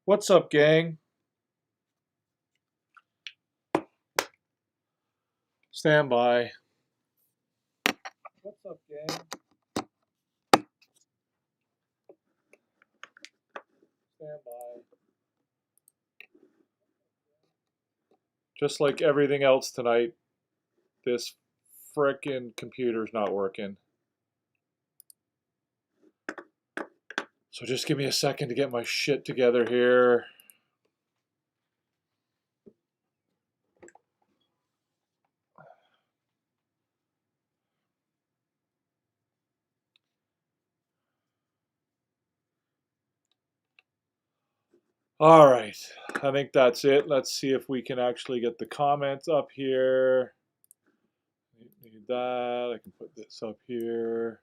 What's up, gang? Stand by. What's up, gang? Stand by. Just like everything else tonight, this frickin' computer's not working. So just give me a second to get my shit together here. All right, I think that's it. Let's see if we can actually get the comments up here. Need that. I can put this up here.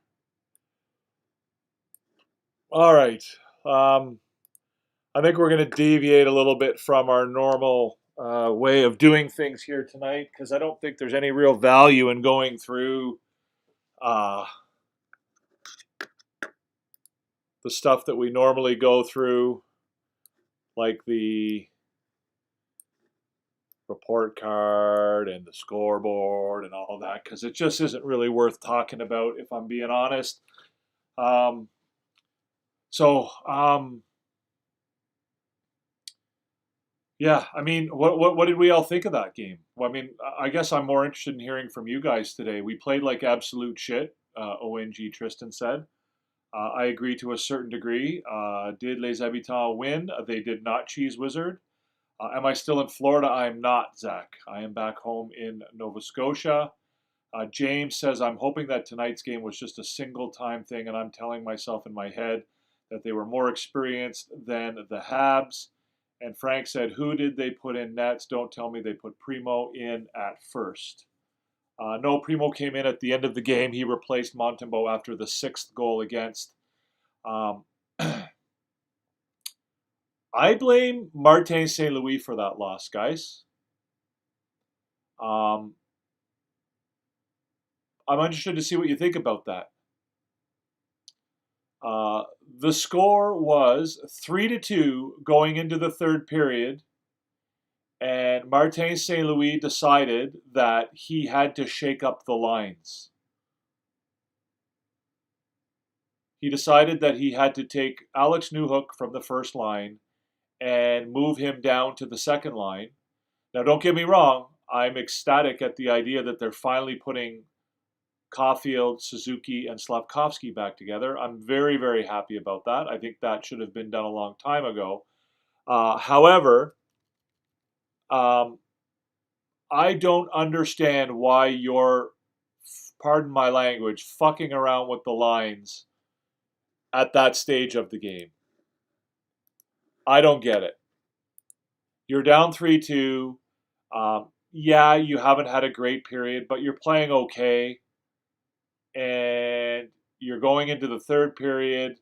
All right. I think we're going to deviate a little bit from our normal way of doing things here tonight because I don't think there's any real value in going through uh, the stuff that we normally go through, like the report card and the scoreboard and all that, because it just isn't really worth talking about, if I'm being honest. Um, so, yeah, I mean, what did we all think of that game? Well, I mean, I guess I'm more interested in hearing from you guys today. We played like absolute shit. ONG Tristan said. I agree to a certain degree. Did Les Habitants win? They did not, Cheese Wizard. Am I still in Florida? I am not, Zach. I am back home in Nova Scotia. James says, I'm hoping that tonight's game was just a single time thing, and I'm telling myself in my head that they were more experienced than the Habs. And Frank said, who did they put in nets? Don't tell me they put Primo in at first. No, Primo came in at the end of the game. He replaced Montembeault after the sixth goal against. Um, I blame Martin St. Louis for that loss, guys. I'm interested to see what you think about that. The score was 3-2 going into the third period, and Martin St. Louis decided that he had to shake up the lines. He decided that he had to take Alex Newhook from the first line and move him down to the second line. Now, don't get me wrong, I'm ecstatic at the idea that they're finally putting Caulfield, Suzuki, and Slavkovsky back together. I'm very, very happy about that. I think that should have been done a long time ago. However, um, I don't understand why you're, pardon my language, fucking around with the lines at that stage of the game. I don't get it. You're down 3-2. Yeah, you haven't had a great period, but you're playing okay. And you're going into the third period,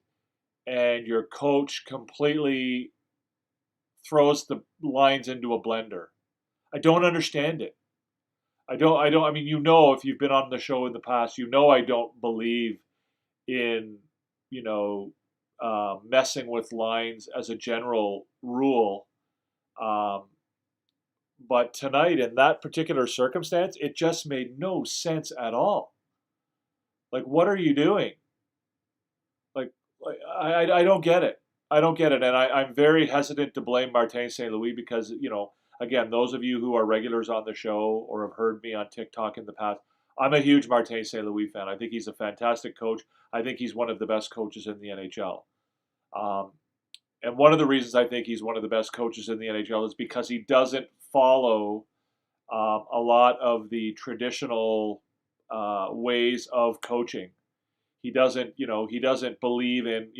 and your coach completely throws the lines into a blender. I don't understand it. I mean, if you've been on the show in the past, I don't believe in, messing with lines as a general rule. Um, but tonight, in that particular circumstance, it just made no sense at all. Like, what are you doing? I don't get it. I don't get it, and I'm very hesitant to blame Martin St. Louis because again, those of you who are regulars on the show or have heard me on TikTok in the past, I'm a huge Martin St. Louis fan. I think he's a fantastic coach. I think he's one of the best coaches in the NHL. Um, and one of the reasons I think he's one of the best coaches in the NHL is because he doesn't follow a lot of the traditional ways of coaching. He doesn't believe in,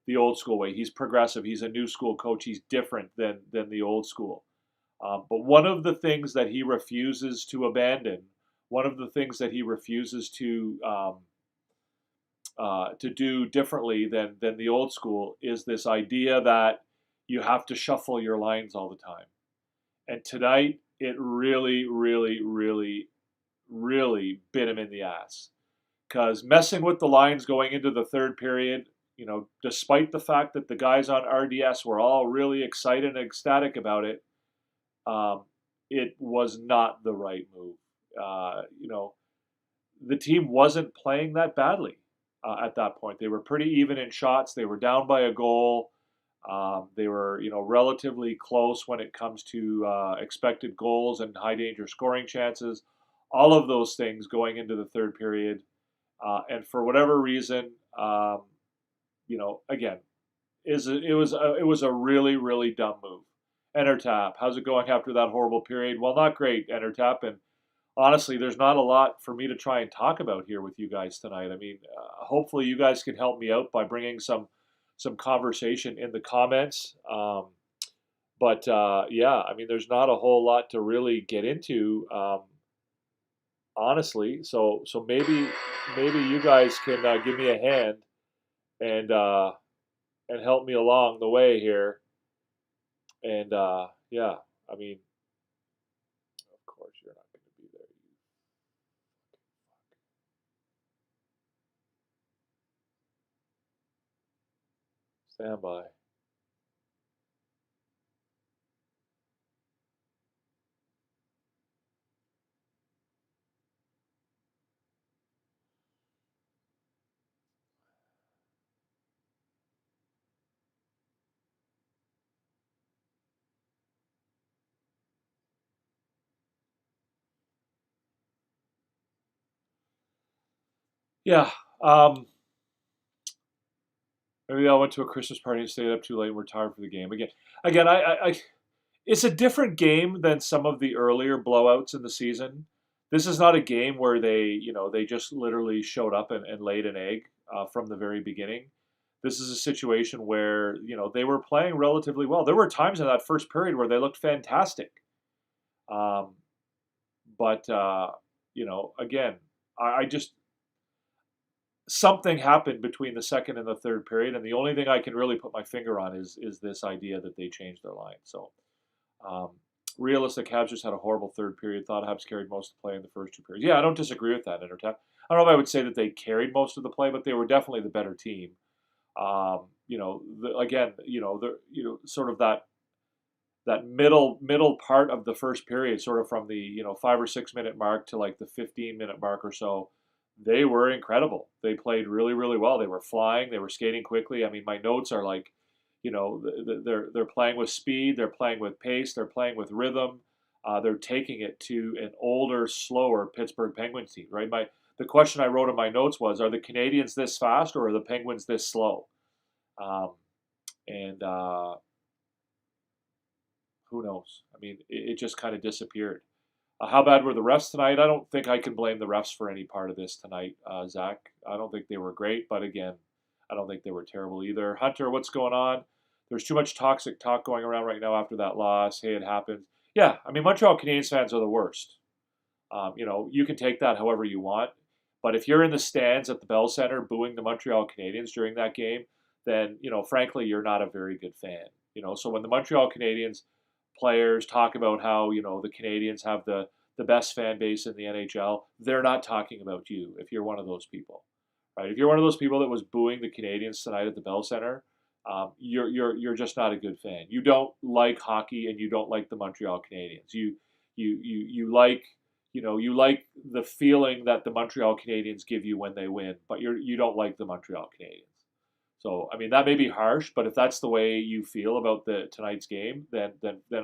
the old school way. He's progressive. He's a new school coach. He's different than the old school. But one of the things that he refuses to abandon, one of the things that he refuses to do differently than the old school is this idea that you have to shuffle your lines all the time. And tonight, it really, really, really, really bit him in the ass because messing with the lines going into the third period, despite the fact that the guys on RDS were all really excited and ecstatic about it, um, it was not the right move. The team wasn't playing that badly at that point. They were pretty even in shots. They were down by a goal. They were, relatively close when it comes to expected goals and high danger scoring chances. All of those things going into the third period, and for whatever reason, again, it was a really really dumb move. Enter tap. How's it going after that horrible period? Well, not great, enter tap, and honestly, there's not a lot for me to try and talk about here with you guys tonight. I mean, hopefully, you guys can help me out by bringing some conversation in the comments. But yeah, I mean, there's not a whole lot to really get into, honestly. So maybe you guys can give me a hand and help me along the way here. And yeah, I mean, of course, you're not going to be there. You stand by. Yeah. Maybe I went to a Christmas party and stayed up too late and we're tired for the game. Again, it's a different game than some of the earlier blowouts in the season. This is not a game where they just literally showed up and laid an egg from the very beginning. This is a situation where, they were playing relatively well. There were times in that first period where they looked fantastic. Um, but, again, I just, something happened between the second and the third period, and the only thing I can really put my finger on is this idea that they changed their line. So, um, realistic, Habs just had a horrible third period. Thought Habs carried most of the play in the first two periods. Yeah, I don't disagree with that, Intertech. I don't know if I would say that they carried most of the play, but they were definitely the better team. Again, sort of that middle part of the first period, sort of from the 5 or 6 minute mark to like the 15-minute mark or so, they were incredible. They played really really well. They were flying. They were skating quickly. I mean, my notes are like, they're playing with speed. They're playing with pace. They're playing with rhythm. They're taking it to an older, slower Pittsburgh Penguins team. Right. The question I wrote in my notes was: Are the Canadians this fast, or are the Penguins this slow? Um, and Who knows? I mean, it just kind of disappeared. How bad were the refs tonight? I don't think I can blame the refs for any part of this tonight, Zach. I don't think they were great, but again, I don't think they were terrible either. Hunter, what's going on? There's too much toxic talk going around right now after that loss. Hey, it happens. Yeah, I mean, Montreal Canadiens fans are the worst. You can take that however you want, but if you're in the stands at the Bell Center booing the Montreal Canadiens during that game, then frankly, you're not a very good fan. So when the Montreal Canadiens players talk about how the Canadians have the best fan base in the NHL, they're not talking about you if you're one of those people, right? If you're one of those people that was booing the Canadians tonight at the Bell Center, you're just not a good fan. You don't like hockey and you don't like the Montreal Canadiens. You like you like the feeling that the Montreal Canadiens give you when they win, but you don't like the Montreal Canadiens. So I mean that may be harsh, but if that's the way you feel about the tonight's game, then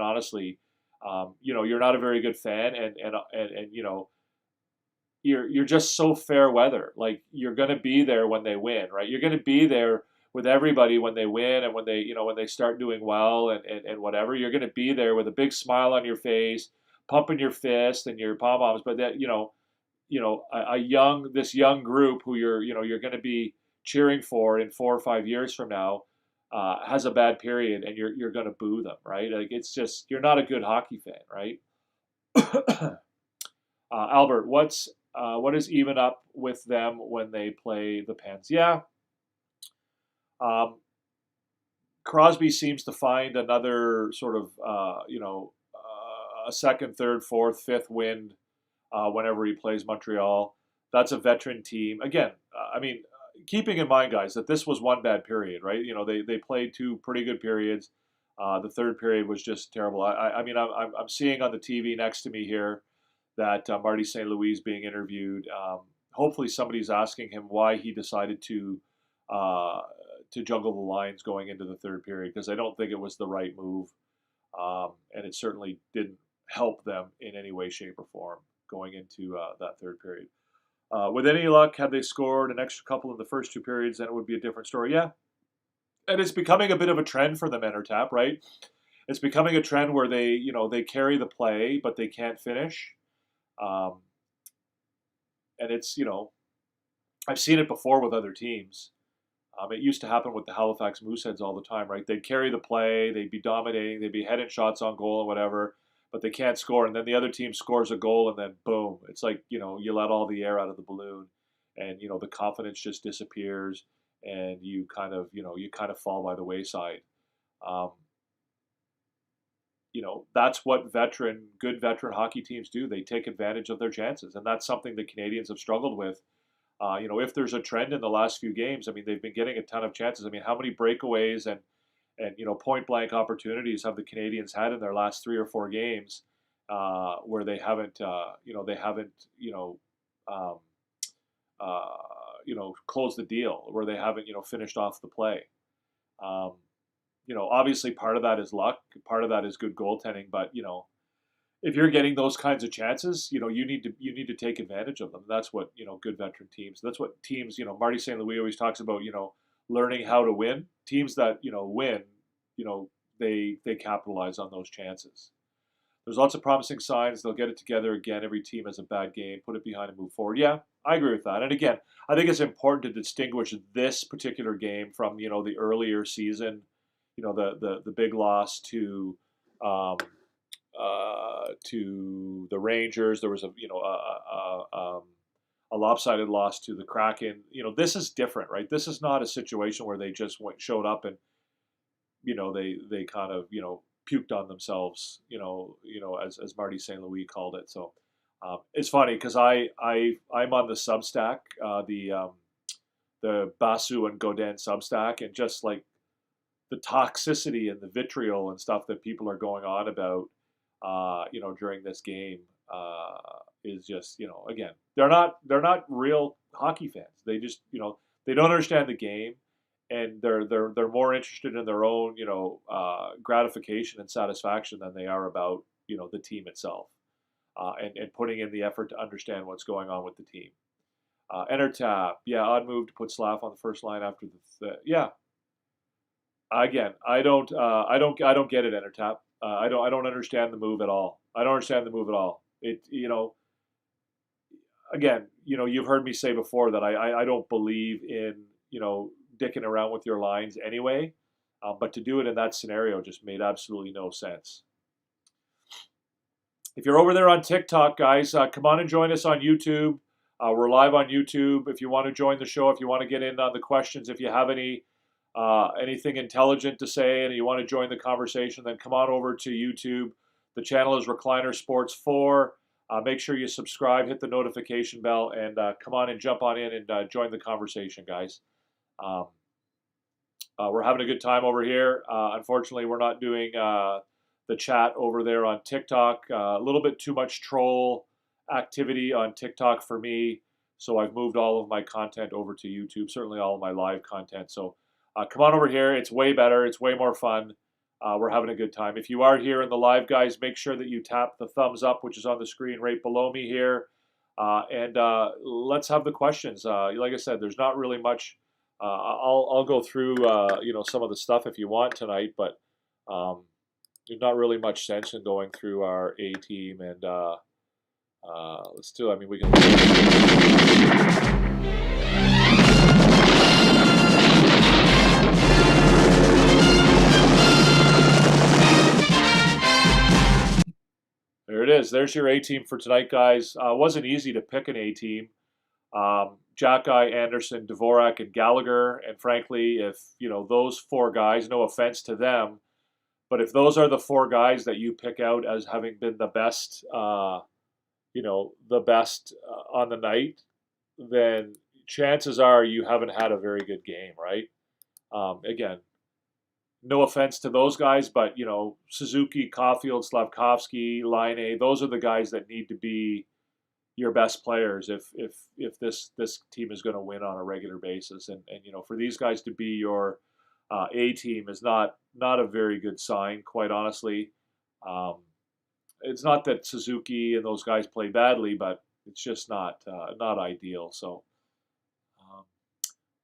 honestly, you're not a very good fan, and you're just so fair weather. Like you're going to be there when they win, right? You're going to be there with everybody when they win and when they start doing well and whatever. You're going to be there with a big smile on your face, pumping your fist and your pom poms. But that this young group who you're going to be cheering for in 4 or 5 years from now has a bad period, and you're going to boo them, right? Like it's just you're not a good hockey fan, right? Albert, what is even up with them when they play the Pens? Yeah, um, Crosby seems to find another sort of a second, third, fourth, fifth wind whenever he plays Montreal. That's a veteran team. Again, I mean, keeping in mind, guys, that this was one bad period, right? They played two pretty good periods. The third period was just terrible. I mean, I'm seeing on the TV next to me here that Marty St. Louis is being interviewed. Hopefully, somebody's asking him why he decided uh, to juggle the lines going into the third period, because I don't think it was the right move, and it certainly didn't help them in any way, shape, or form going into that third period. With any luck, had they scored an extra couple in the first two periods, then it would be a different story. Yeah, and it's becoming a bit of a trend for them, Entertap, right? It's becoming a trend where they carry the play, but they can't finish. Um, and I've seen it before with other teams. It used to happen with the Halifax Mooseheads all the time, right? They'd carry the play, they'd be dominating, they'd be heading shots on goal and whatever, but they can't score. And then the other team scores a goal, and then boom, it's like you let all the air out of the balloon, and the confidence just disappears, and you kind of fall by the wayside. Um, that's what good veteran hockey teams do. They take advantage of their chances, and that's something the Canadians have struggled with. If there's a trend in the last few games, I mean, they've been getting a ton of chances. I mean, how many breakaways and point blank opportunities have the Canadians had in their last 3 or 4 games where um, uh, closed the deal, where they haven't finished off the play. Um, Obviously part of that is luck, part of that is good goaltending, but if you're getting those kinds of chances, you need to take advantage of them. That's what good veteran teams. That's what teams. Marty St. Louis always talks about. Learning how to win. Teams that win. They capitalize on those chances. There's lots of promising signs. They'll get it together again. Every team has a bad game. Put it behind and move forward. Yeah, I agree with that. And again, I think it's important to distinguish this particular game from the earlier season. The big loss to the Rangers. There was a lopsided loss to the Kraken. This is different, right? This is not a situation where they just showed up and they kind of puked on themselves. As Marty St. Louis called it. So it's funny because I'm on the Substack, the Basu and Godin Substack, and just like the toxicity and the vitriol and stuff that people are going on about during this game is just again they're not real hockey fans. They just they don't understand the game, and they're more interested in their own gratification and satisfaction than they are about the team itself, and putting in the effort to understand what's going on with the team. Enter tap, yeah, odd move to put Slav on the first line after yeah. Again, I don't get it, Entertap. I don't understand the move at all. I don't understand the move at all. Again, you've heard me say before that I don't believe in dicking around with your lines anyway, but to do it in that scenario just made absolutely no sense. If you're over there on TikTok, guys, come on and join us on YouTube. We're live on YouTube. If you want to join the show, if you want to get in on the questions, if you have anything intelligent to say and you want to join the conversation, then come on over to YouTube. The channel is Recliner Sports 4. Make sure you subscribe, hit the notification bell, and come on and jump on in and join the conversation, guys. We're having a good time over here. Unfortunately, we're not doing the chat over there on TikTok. A little bit too much troll activity on TikTok for me, so I've moved all of my content over to YouTube, certainly all of my live content. So come on over here. It's way better. It's way more fun. We're having a good time. If you are here in the live, guys, make sure that you tap the thumbs up, which is on the screen right below me here. And let's have the questions. Like I said, there's not really much. I'll go through some of the stuff if you want tonight, but there's not really much sense in going through our A team. And let's do. I mean, we can. There it is. There's your A team for tonight, guys. Wasn't easy to pick an A team. Jacky, Anderson, Dvorak, and Gallagher. And frankly, if those four guys, no offense to them, but if those are the four guys that you pick out as having been the best, on the night, then chances are you haven't had a very good game, right? Again, no offense to those guys, but Suzuki, Caulfield, Slavkovsky, Line, those are the guys that need to be your best players if this team is going to win on a regular basis. And for these guys to be your A team is not a very good sign, quite honestly. Um, it's not that Suzuki and those guys play badly, but it's just not ideal. So um,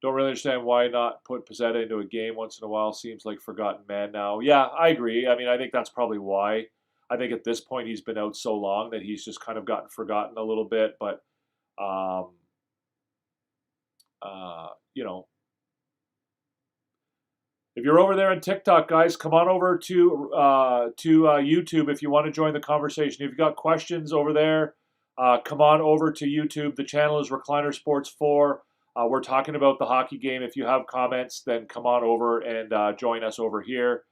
don't really understand why not put Pizzetta into a game once in a while. Seems like forgotten man now. Yeah, I agree. I mean, I think that's probably why. I think at this point he's been out so long that he's just kind of gotten forgotten a little bit. But um, you know, if you're over there on TikTok, guys, come on over to YouTube if you want to join the conversation. If you've got questions over there, come on over to YouTube. The channel is Recliner Sports 4. We're talking about the hockey game. If you have comments, then come on over and join us over here.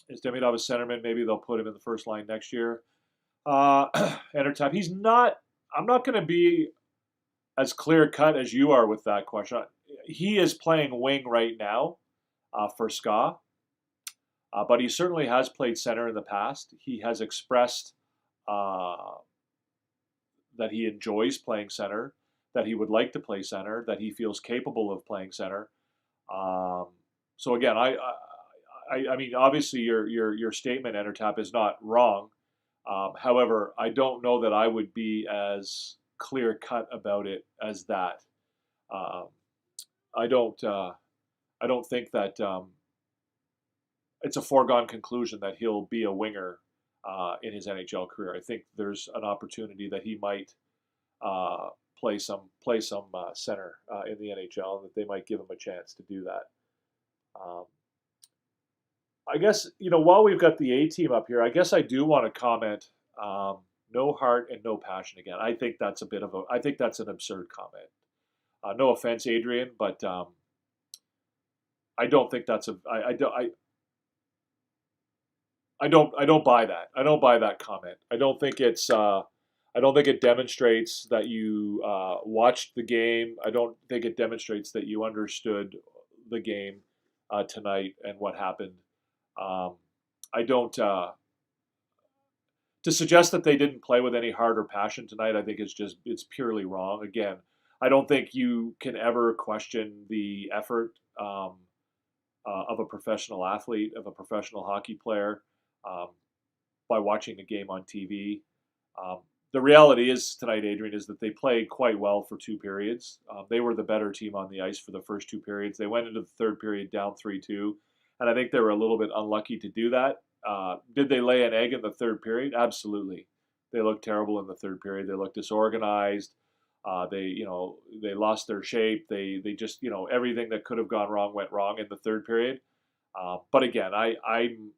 Is Demidov a centerman? Maybe they'll put him in the first line next year. Enter time. He's not. I'm not going to be as clear cut as you are with that question. He is playing wing right now for Ska, but he certainly has played center in the past. He has expressed that he enjoys playing center, that he would like to play center, that he feels capable of playing center. So again, I mean, obviously your statement, Entertap, is not wrong. However, I don't know that I would be as clear cut about it as that. I don't think that it's a foregone conclusion that he'll be a winger in his NHL career. I think there's an opportunity that he might play some center in the NHL, and that they might give him a chance to do that. I guess while we've got the A team up here, I guess I do want to comment. No heart and no passion again. I think that's I think that's an absurd comment. No offense, Adrian, but I don't think that's I don't buy that. I don't buy that comment. I don't think it demonstrates that you watched the game. I don't think it demonstrates that you understood the game tonight and what happened. I don't. To suggest that they didn't play with any heart or passion tonight, I think it's purely wrong. Again, I don't think you can ever question the effort of a professional athlete, of a professional hockey player, by watching the game on TV. The reality is tonight, Adrian, is that they played quite well for 2 periods. They were the better team on the ice for the first 2 periods. They went into the third period down 3-2, and I think they were a little bit unlucky to do that. Did they lay an egg in the third period? Absolutely. They looked terrible in the third period. They looked disorganized. They lost their shape. They just, everything that could have gone wrong went wrong in the third period. But again, I'm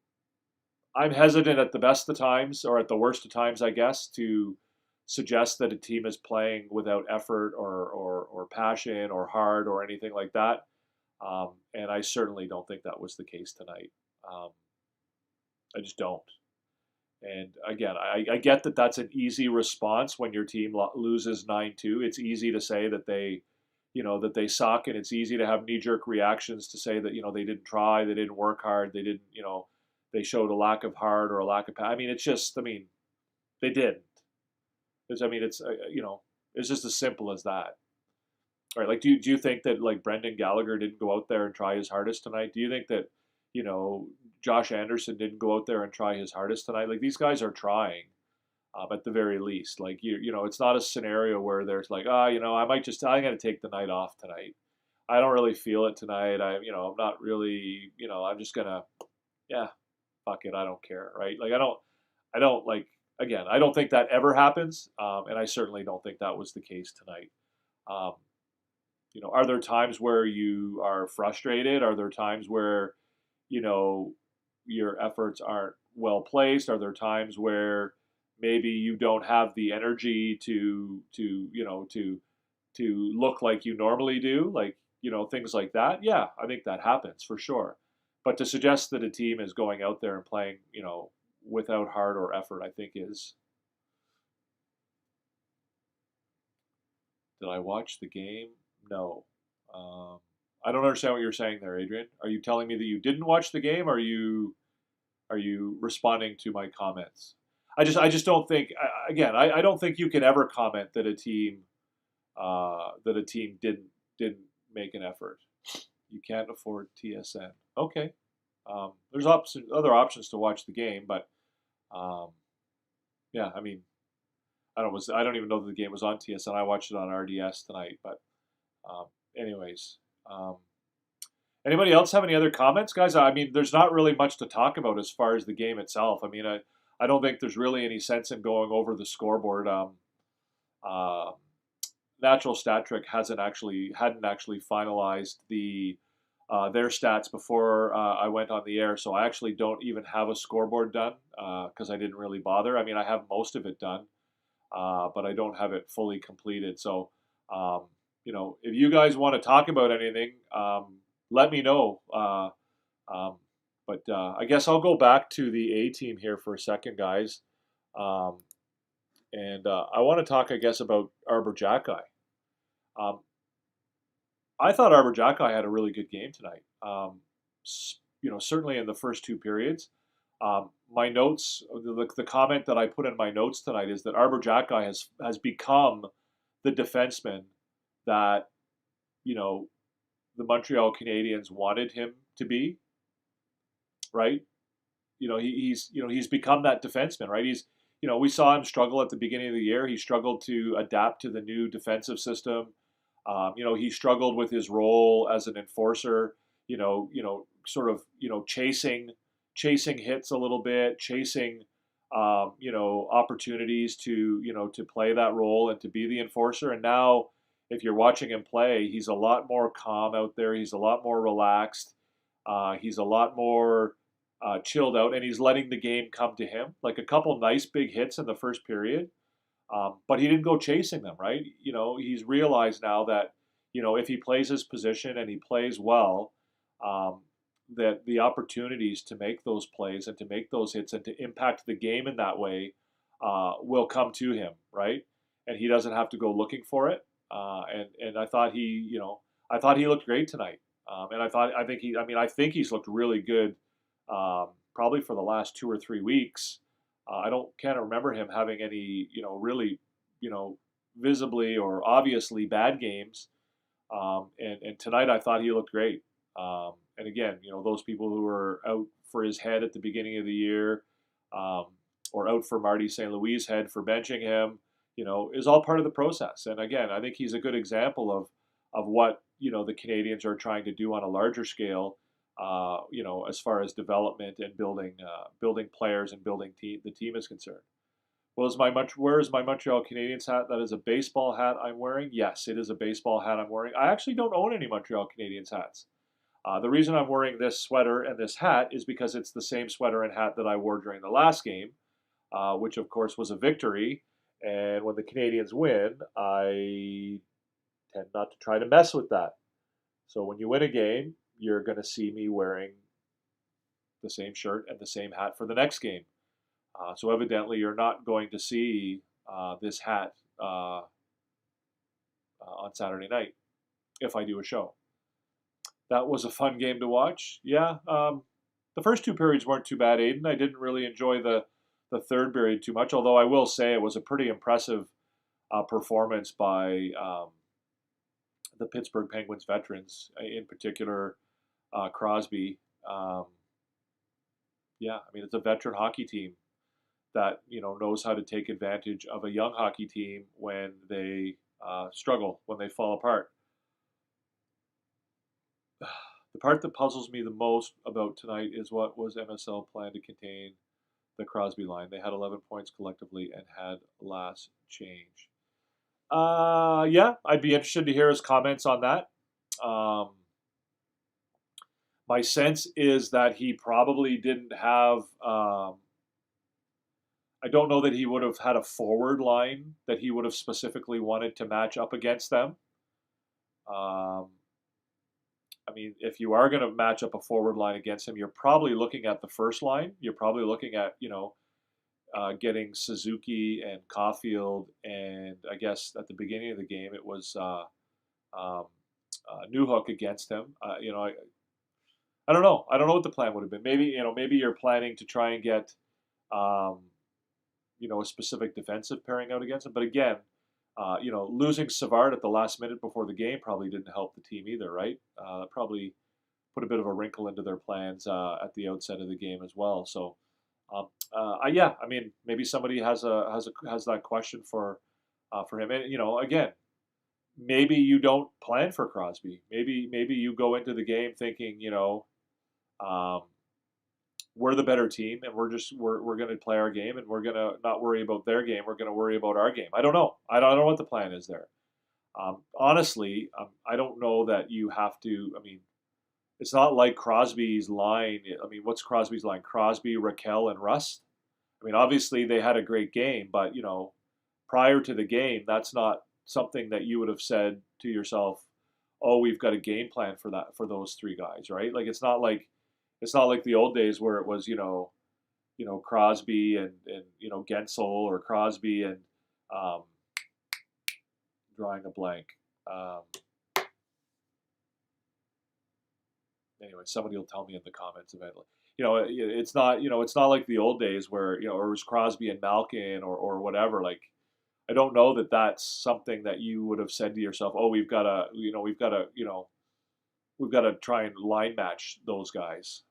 hesitant at the best of times, or at the worst of times, I guess, to suggest that a team is playing without effort or passion or heart or anything like that. And I certainly don't think that was the case tonight. I just don't. And again, I get that that's an easy response when your team loses 9-2. It's easy to say that that they suck, and it's easy to have knee-jerk reactions to say that they didn't try, they didn't work hard, they didn't they showed a lack of heart or a lack of. They didn't. It's just as simple as that. All right, like do you think that like Brendan Gallagher didn't go out there and try his hardest tonight? Do you think that Josh Anderson didn't go out there and try his hardest tonight? Like these guys are trying, at the very least. Like it's not a scenario where there's like, I'm going to take the night off tonight. I don't really feel it tonight. I'm not really, I'm just gonna, yeah, fuck it. I don't care, right? Like I don't like. Again, I don't think that ever happens, and I certainly don't think that was the case tonight. Are there times where you are frustrated? Are there times where your efforts aren't well placed? Are there times where maybe you don't have the energy to look like you normally do, like things like that? Yeah, I think that happens for sure. But to suggest that a team is going out there and playing without heart or effort, I think is Did I watch the game? No. I don't understand what you're saying there, Adrian. Are you telling me that you didn't watch the game? Or are you responding to my comments? I just don't think. Again, I don't think you can ever comment that a team didn't make an effort. You can't afford TSN. Okay. There's other options to watch the game, but um, yeah, I mean, I don't even know that the game was on TSN. I watched it on RDS tonight, but um, anyways, um, anybody else have any other comments, guys? I mean, there's not really much to talk about as far as the game itself. I mean, I don't think there's really any sense in going over the scoreboard. Uh, Natural Stat Trick hadn't actually finalized their stats before I went on the air, so I actually don't even have a scoreboard done because I didn't really bother. I mean, I have most of it done, but I don't have it fully completed. So, um, if you guys want to talk about anything, let me know. Um, but I guess I'll go back to the A team here for a second, guys. Um, and I want to talk, I guess, about Arbor Jacki. Um, I thought Arbor Jacki had a really good game tonight. Certainly in the first two periods. My notes, the comment that I put in my notes tonight is that Arbor Jacki has become the defenseman that you know the Montreal Canadiens wanted him to be. Right? He's become that defenseman. Right? We saw him struggle at the beginning of the year. He struggled to adapt to the new defensive system. He struggled with his role as an enforcer. Sort of chasing hits a little bit, chasing opportunities to play that role and to be the enforcer. And now, if you're watching him play, he's a lot more calm out there. He's a lot more relaxed. He's a lot more chilled out, and he's letting the game come to him. Like a couple nice big hits in the first period. But he didn't go chasing them, right? He's realized now that, if he plays his position and he plays well, um, that the opportunities to make those plays and to make those hits and to impact the game in that way will come to him, right? And he doesn't have to go looking for it. And I thought he looked great tonight. And I think he's looked really good, probably for the last 2 or 3 weeks. I can't remember him having any, really, visibly or obviously bad games. And tonight I thought he looked great. And again, those people who were out for his head at the beginning of the year, um, or out for Marty St. Louis' head for benching him, is all part of the process. And again, I think he's a good example of what the Canadians are trying to do on a larger scale. As far as development and building players and building the team is concerned. Where is my Montreal Canadiens hat? That is a baseball hat I'm wearing. Yes, it is a baseball hat I'm wearing. I actually don't own any Montreal Canadiens hats. The reason I'm wearing this sweater and this hat is because it's the same sweater and hat that I wore during the last game, which of course was a victory. And when the Canadians win, I tend not to try to mess with that. So when you win a game, you're going to see me wearing the same shirt and the same hat for the next game. So evidently, you're not going to see this hat on Saturday night if I do a show. That was a fun game to watch. Yeah, the first two periods weren't too bad, Aiden. I didn't really enjoy the third period too much, although I will say it was a pretty impressive performance by the Pittsburgh Penguins veterans, in particular Crosby. Yeah, I mean, it's a veteran hockey team that knows how to take advantage of a young hockey team when they struggle, when they fall apart. The part that puzzles me the most about tonight is what was MSL planned to contain the Crosby line. They had 11 points collectively and had last change. Yeah, I'd be interested to hear his comments on that. My sense is that he probably didn't have. I don't know that he would have had a forward line that he would have specifically wanted to match up against them. I mean, if you are going to match up a forward line against him, you're probably looking at the first line. You're probably looking at, getting Suzuki and Caulfield, and I guess at the beginning of the game it was um, Newhook against him. I don't know. I don't know what the plan would have been. Maybe you're planning to try and get um, a specific defensive pairing out against him. But again, losing Savard at the last minute before the game probably didn't help the team either, right? Probably put a bit of a wrinkle into their plans at the outset of the game as well. So, yeah, I mean, maybe somebody has that question for him, and again, maybe you don't plan for Crosby. Maybe you go into the game thinking, um, we're the better team, and we're going to play our game, and we're going to not worry about their game. We're going to worry about our game. I don't know. I don't know what the plan is there. Honestly, I don't know that you have to. I mean, it's not like Crosby's line. I mean, what's Crosby's line? Crosby, Raquel, and Rust. I mean, obviously they had a great game, but prior to the game, that's not something that you would have said to yourself, "Oh, we've got a game plan for those three guys," right? Like it's not like the old days where it was Crosby and Gensel, or Crosby and um, drawing a blank. Um, anyway, somebody will tell me in the comments eventually. It's not like the old days where or it was Crosby and Malkin or whatever. Like, I don't know that that's something that you would have said to yourself. Oh, we've got to try and line match those guys.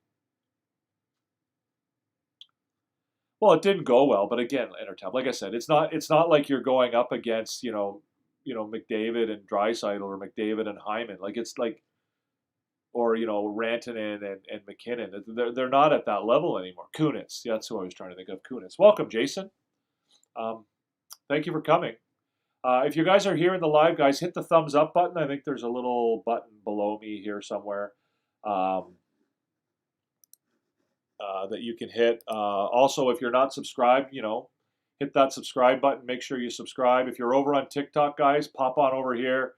Well, it didn't go well, but again, Intertab, like I said, it's not like you're going up against McDavid and Draisaitl, or McDavid and Hyman. Like, it's like, or Rantanen and McKinnon. They're not at that level anymore. Kunis, that's who I was trying to think of. Kunis. Welcome, Jason. Um, Thank you for coming. If you guys are here in the live, guys, hit the thumbs up button. I think there's a little button below me here somewhere. Um, that you can hit. Also, if you're not subscribed, hit that subscribe button. Make sure you subscribe. If you're over on TikTok, guys, pop on over here.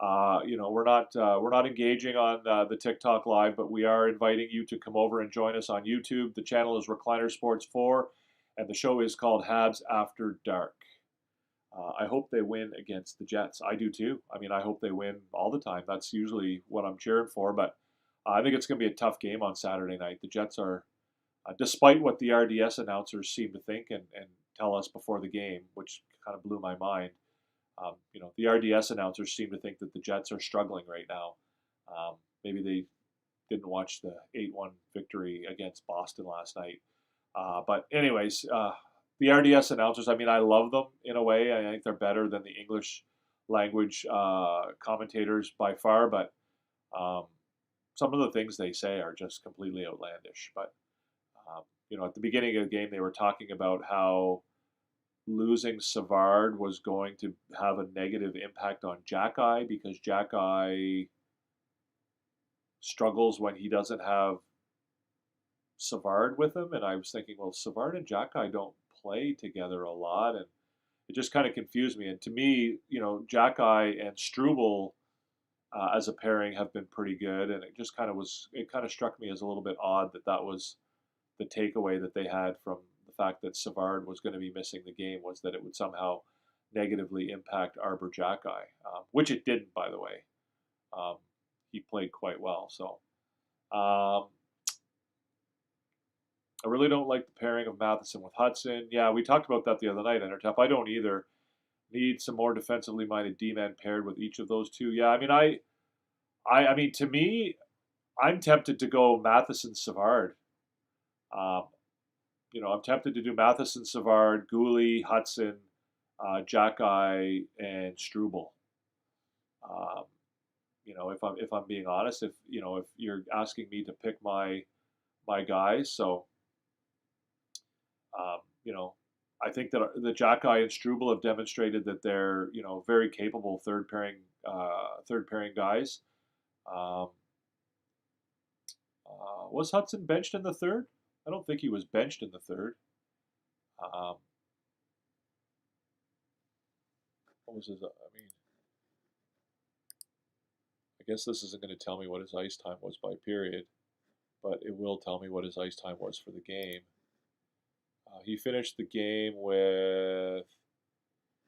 We're not engaging on the TikTok live, but we are inviting you to come over and join us on YouTube. The channel is Recliner Sports 4, and the show is called Habs After Dark. I hope they win against the Jets. I do too. I mean, I hope they win all the time. That's usually what I'm cheering for, but I think it's going to be a tough game on Saturday night. The Jets are, despite what the RDS announcers seem to think and tell us before the game, which kind of blew my mind. The RDS announcers seem to think that the Jets are struggling right now. Maybe they didn't watch the 8-1 victory against Boston last night. But anyways, the RDS announcers, I mean, I love them in a way. I think they're better than the English language commentators by far, but some of the things they say are just completely outlandish. But at the beginning of the game, they were talking about how losing Savard was going to have a negative impact on Jackeye, because Jackeye struggles when he doesn't have Savard with him. And I was thinking, well, Savard and Jackeye don't play together a lot, and it just kind of confused me. And to me, Jackeye and Struble as a pairing have been pretty good, and it kind of struck me as a little bit odd that was the takeaway that they had from the fact that Savard was going to be missing the game, was that it would somehow negatively impact Arbor Jackeye, which it didn't, by the way. He played quite well. So I really don't like the pairing of Matheson with Hudson. Yeah, we talked about that the other night, Intertap. I don't either. Need some more defensively minded D-men paired with each of those two. Yeah, I mean, I mean, to me, I'm tempted to go Matheson Savard. I'm tempted to do Matheson, Savard, Gooley, Hudson, Jackeye, and Struble. If I'm being honest, if you're asking me to pick my guys, so I think that the Jackeye and Struble have demonstrated that they're very capable third pairing guys. Um, was Hudson benched in the third? I don't think he was benched in the third. What was his? I mean, I guess this isn't going to tell me what his ice time was by period, but it will tell me what his ice time was for the game.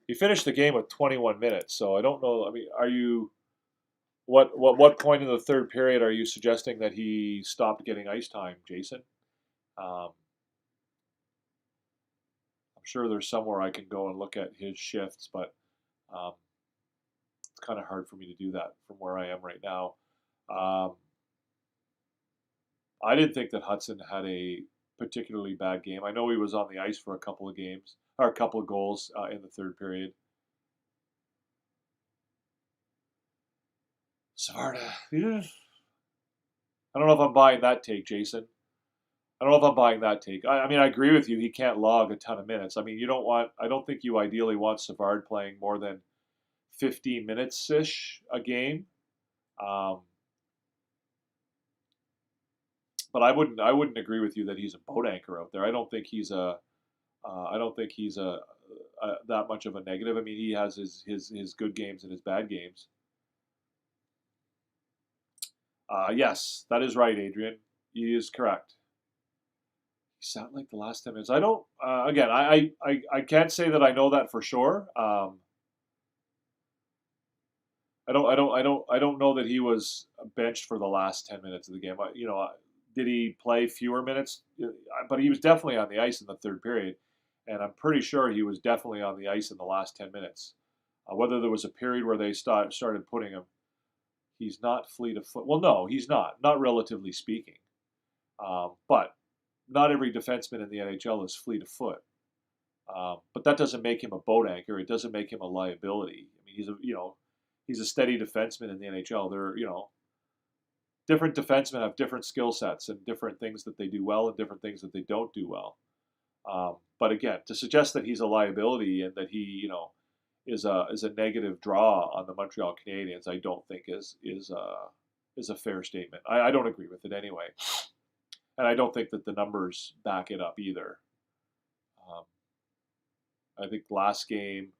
He finished the game with 21 minutes. So I don't know. I mean, are you what point in the third period are you suggesting that he stopped getting ice time, Jason? Um, I'm sure there's somewhere I can go and look at his shifts, but um, it's kind of hard for me to do that from where I am right now. Um, I didn't think that Hudson had a particularly bad game. I know he was on the ice for a couple of games or a couple of goals in the third period. Savarda, yeah. I don't know if I'm buying that take, Jason. I don't know if I'm buying that take. I mean, I agree with you. He can't log a ton of minutes. I mean, you don't want. I don't think you ideally want Savard playing more than 15 minutes ish a game. Um, but I wouldn't agree with you that he's a boat anchor out there. I don't think he's a. I don't think he's that much of a negative. I mean, he has his good games and his bad games. Yes, that is right, Adrian. He is correct. He sound like the last 10 minutes. I don't. Again, I can't say that I know that for sure. I don't know that he was benched for the last 10 minutes of the game. Did he play fewer minutes? But he was definitely on the ice in the third period, and I'm pretty sure he was definitely on the ice in the last 10 minutes. Whether there was a period where they started putting him, he's not fleet of foot. Well, no, he's not. Not relatively speaking. But not every defenseman in the NHL is fleet of foot. But that doesn't make him a boat anchor. It doesn't make him a liability. I mean, he's a steady defenseman in the NHL. Different defensemen have different skill sets and different things that they do well and different things that they don't do well. But again, to suggest that he's a liability and that he is a negative draw on the Montreal Canadiens, I don't think is a fair statement. I don't agree with it anyway, and I don't think that the numbers back it up either. Um, I think last game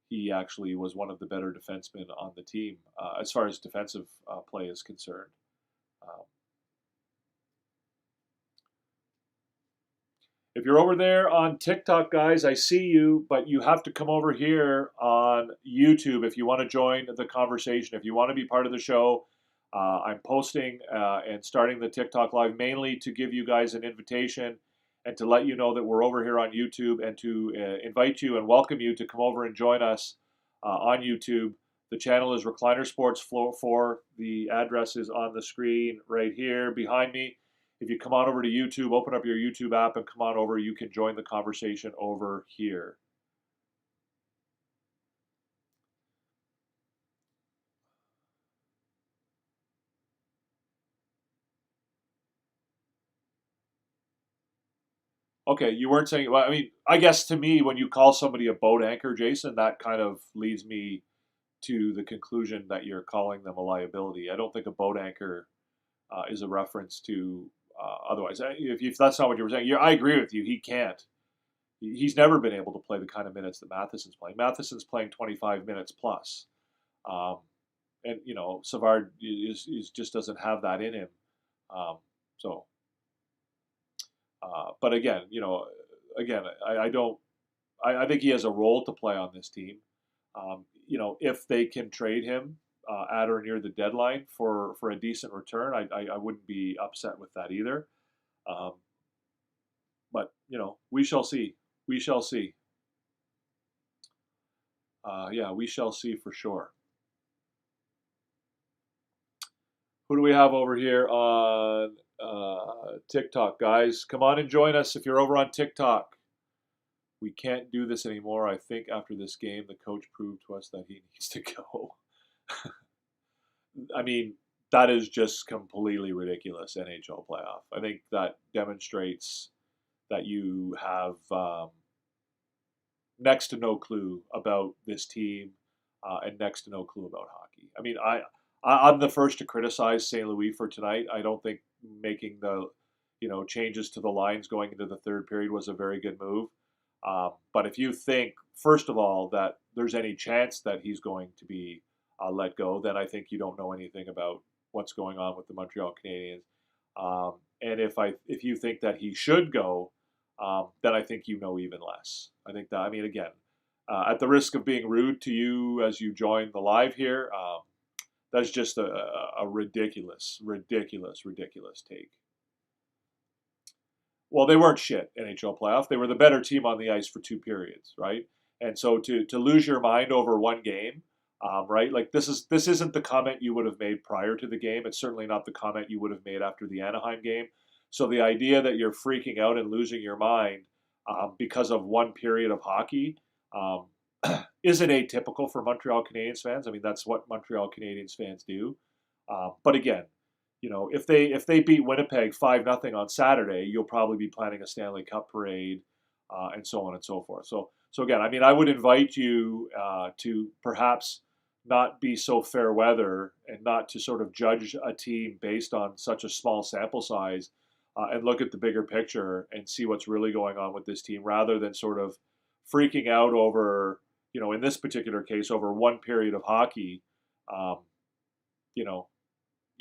he actually was one of the better defensemen on the team as far as defensive play is concerned. Um, if you're over there on TikTok, guys, I see you, but you have to come over here on YouTube if you want to join the conversation. If you want to be part of the show, I'm posting and starting the TikTok live mainly to give you guys an invitation and to let you know that we're over here on YouTube and to invite you and welcome you to come over and join us on YouTube. The channel is Recliner Sports 4. The address is on the screen right here behind me. If you come on over to YouTube, open up your YouTube app and come on over, you can join the conversation over here. Okay, you weren't saying, well, I mean, I guess to me, when you call somebody a boat anchor, Jason, that kind of leads me to the conclusion that you're calling them a liability. I don't think a boat anchor is a reference to otherwise. If that's not what you were saying, I agree with you. He can't. He's never been able to play the kind of minutes that Matheson's playing. Matheson's playing 25 minutes plus. Um, and, Savard just doesn't have that in him. Um, so, but again, I don't. I think he has a role to play on this team. If they can trade him at or near the deadline for a decent return, I wouldn't be upset with that either. Um, but we shall see. We shall see. Yeah, we shall see for sure. Who do we have over here on TikTok, guys? Come on and join us if you're over on TikTok. We can't do this anymore. I think after this game, the coach proved to us that he needs to go. I mean, that is just completely ridiculous NHL playoff. I think that demonstrates that you have next to no clue about this team and next to no clue about hockey. I mean, I'm the first to criticize St. Louis for tonight. I don't think making the changes to the lines going into the third period was a very good move. But if you think, first of all, that there's any chance that he's going to be let go, then I think you don't know anything about what's going on with the Montreal Canadiens. And if you think that he should go, then I think you know even less. I think that, I mean, again, at the risk of being rude to you as you join the live here, that's just a ridiculous, ridiculous, ridiculous take. Well, they weren't shit NHL playoff. They were the better team on the ice for 2 periods, right? And so to lose your mind over one game, right? Like this isn't the comment you would have made prior to the game. It's certainly not the comment you would have made after the Anaheim game. So the idea that you're freaking out and losing your mind because of one period of hockey um, isn't atypical for Montreal Canadiens fans. I mean, that's what Montreal Canadiens fans do. But again, if they beat Winnipeg 5-0 on Saturday, you'll probably be planning a Stanley Cup parade, and so on and so forth. So again, I mean, I would invite you to perhaps not be so fair weather and not to sort of judge a team based on such a small sample size, and look at the bigger picture and see what's really going on with this team, rather than sort of freaking out over, in this particular case, over one period of hockey. Um, you know,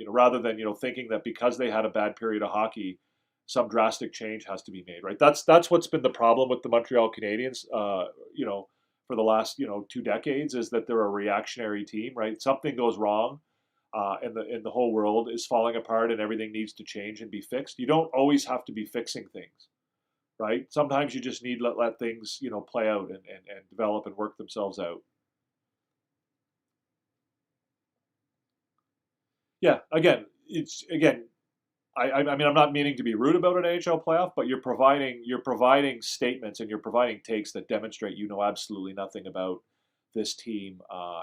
rather than thinking that because they had a bad period of hockey, some drastic change has to be made. Right. That's what's been the problem with the Montreal Canadiens. For the last 2 decades, is that they're a reactionary team. Right. Something goes wrong, and the whole world is falling apart, and everything needs to change and be fixed. You don't always have to be fixing things. Right. Sometimes you just need let things play out and develop and work themselves out. Yeah. Again, I mean, I'm not meaning to be rude about an NHL playoff, but you're providing statements and you're providing takes that demonstrate you know absolutely nothing about this team,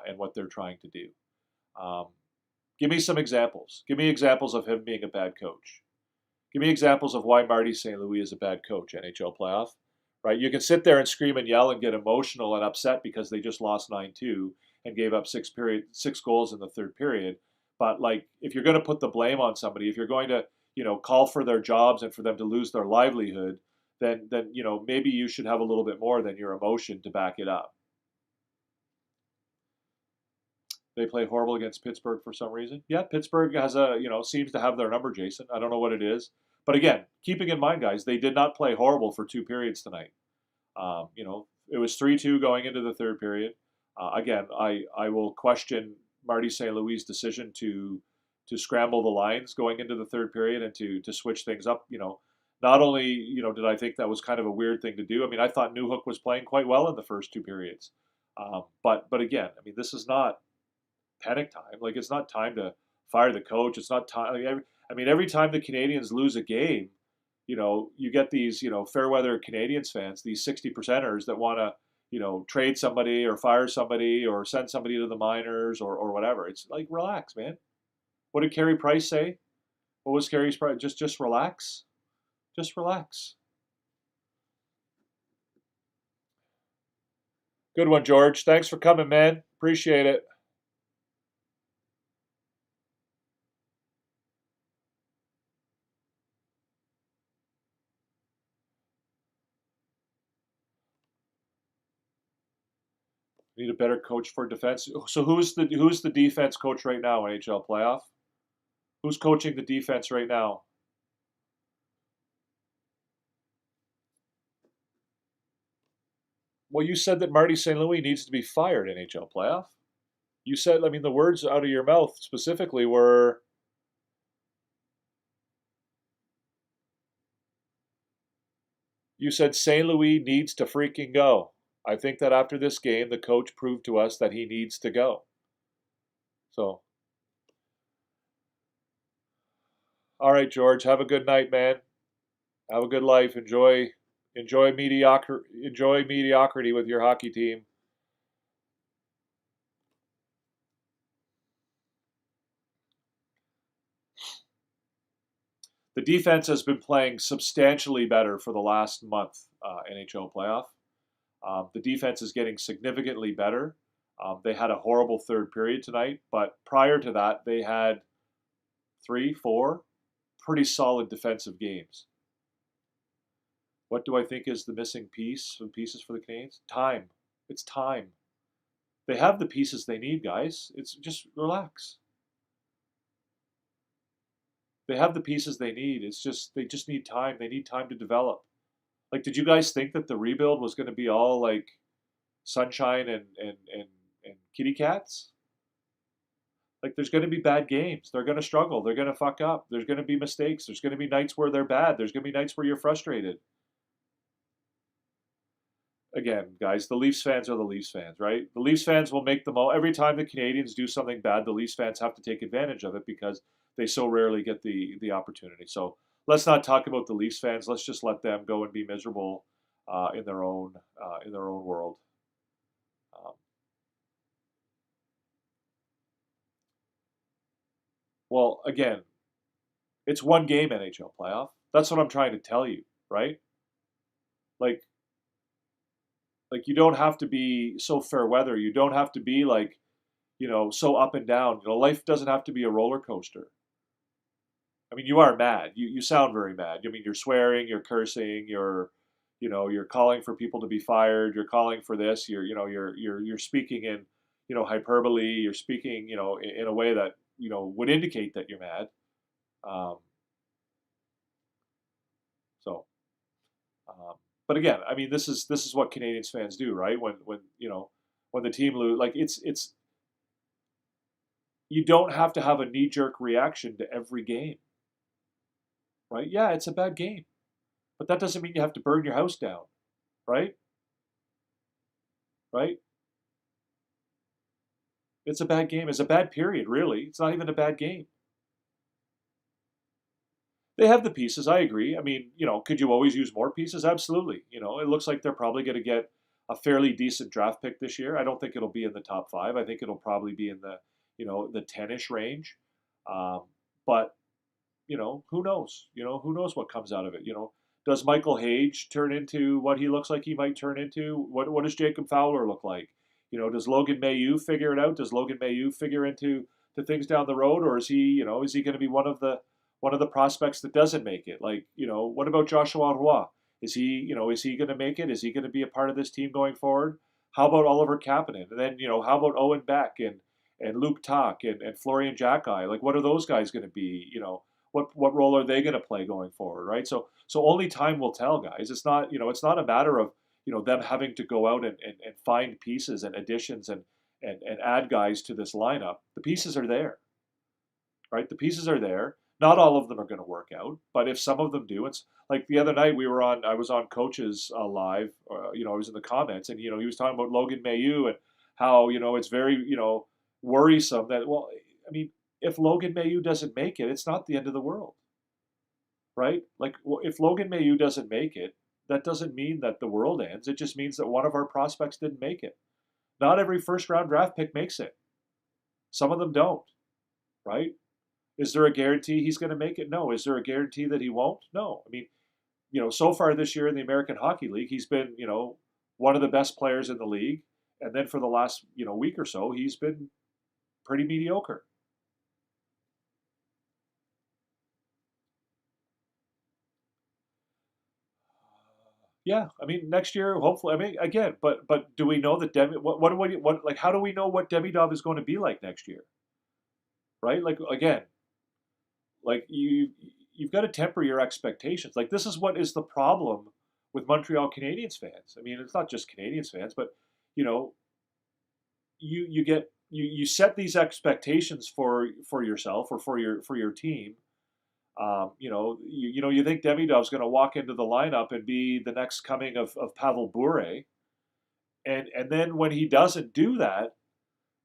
and what they're trying to do. Um, Give me some examples. Give me examples of him being a bad coach. Give me examples of why Marty St. Louis is a bad coach, NHL playoff. Right? You can sit there and scream and yell and get emotional and upset because they just lost 9-2 and gave up six goals in the third period. But like, if you're going to put the blame on somebody, if you're going to call for their jobs and for them to lose their livelihood, then maybe you should have a little bit more than your emotion to back it up. They play horrible against Pittsburgh for some reason. Yeah, Pittsburgh has seems to have their number, Jason. I don't know what it is. But again, keeping in mind, guys, they did not play horrible for 2 periods tonight. It was 3-2 going into the third period. Again, I will question Marty St. Louis' decision to scramble the lines going into the third period and to switch things up. Not only did I think that was kind of a weird thing to do. I mean, I thought Newhook was playing quite well in the first 2 periods. But again, I mean, this is not panic time. Like, it's not time to fire the coach. It's not time. Every time the Canadians lose a game, you get these, fair weather Canadians fans, these 60%ers that want to, trade somebody or fire somebody or send somebody to the minors or whatever. It's like, relax, man. What did Carey Price say? What was Carey's price? Just relax. Just relax. Good one, George. Thanks for coming, man. Appreciate it. Need a better coach for defense. So who's the defense coach right now, NHL playoff? Who's coaching the defense right now? Well, you said that Marty St. Louis needs to be fired, NHL playoff. You said, I mean, the words out of your mouth specifically were, you said St. Louis needs to freaking go. I think that after this game, the coach proved to us that he needs to go. So, all right, George, have a good night, man. Have a good life. Enjoy mediocrity with your hockey team. The defense has been playing substantially better for the last month, NHL playoff. The defense is getting significantly better. They had a horrible third period tonight, but prior to that, they had 3, 4 pretty solid defensive games. What do I think is the missing pieces for the Canadiens? Time. It's time. They have the pieces they need, guys. It's just relax. They have the pieces they need. They just need time. They need time to develop. Like, did you guys think that the rebuild was going to be all like sunshine and kitty cats? Like, there's going to be bad games. They're going to struggle. They're going to fuck up. There's going to be mistakes. There's going to be nights where they're bad. There's going to be nights where you're frustrated. Again, guys, the Leafs fans are the Leafs fans, right? The Leafs fans will make the most. Every time the Canadians do something bad, the Leafs fans have to take advantage of it because they so rarely get the opportunity. So let's not talk about the Leafs fans. Let's just let them go and be miserable in their own world. Um, well, again, it's one game NHL playoff. That's what I'm trying to tell you, right? Like you don't have to be so fair weather. You don't have to be like, so up and down. Life doesn't have to be a roller coaster. I mean, you are mad. You sound very mad. I mean, you're swearing, you're cursing, you're calling for people to be fired. You're calling for this. You're speaking in, hyperbole. You're speaking, in a way that would indicate that you're mad. Um, so, but again, I mean, this is what Canadians fans do, right? When the team lose, like it's you don't have to have a knee jerk reaction to every game, right? Yeah, it's a bad game, but that doesn't mean you have to burn your house down, right? Right? It's a bad game. It's a bad period, really. It's not even a bad game. They have the pieces. I agree. I mean, could you always use more pieces? Absolutely. It looks like they're probably going to get a fairly decent draft pick this year. I don't think it'll be in the top five. I think it'll probably be in the 10-ish range. Um, but who knows? Who knows what comes out of it? Does Michael Hage turn into what he looks like he might turn into? What does Jacob Fowler look like? Does Logan Mailloux figure it out? Does Logan Mailloux figure into the things down the road, or is he going to be one of the prospects that doesn't make it? Like, what about Joshua Roy? Is he going to make it? Is he going to be a part of this team going forward? How about Oliver Kapanen? And then, how about Owen Beck and Luke Talk and Florian Jacki? Like, what are those guys going to be? What role are they going to play going forward, right? So only time will tell, guys. It's not a matter of them having to go out and find pieces and additions and add guys to this lineup. The pieces are there, right? The pieces are there. Not all of them are going to work out, but if some of them do, it's like the other night I was on Coach's live. I was in the comments, and he was talking about Logan Mailloux and how it's very worrisome that, well, I mean, if Logan Mailloux doesn't make it, it's not the end of the world, right? Like, if Logan Mailloux doesn't make it, that doesn't mean that the world ends. It just means that one of our prospects didn't make it. Not every first round draft pick makes it. Some of them don't, right? Is there a guarantee he's going to make it? No. Is there a guarantee that he won't? No. I mean, so far this year in the American Hockey League, he's been, one of the best players in the league. And then for the last, week or so, he's been pretty mediocre. Yeah, I mean, next year, hopefully. I mean, again, but do we know that what like how do we know what Demidov is going to be like next year? Right? Like, again, like you've got to temper your expectations. Like, this is what is the problem with Montreal Canadiens fans. I mean, it's not just Canadiens fans, but you know, you set these expectations for yourself or for your team. You think Demidov's going to walk into the lineup and be the next coming of Pavel Bure, and then when he doesn't do that,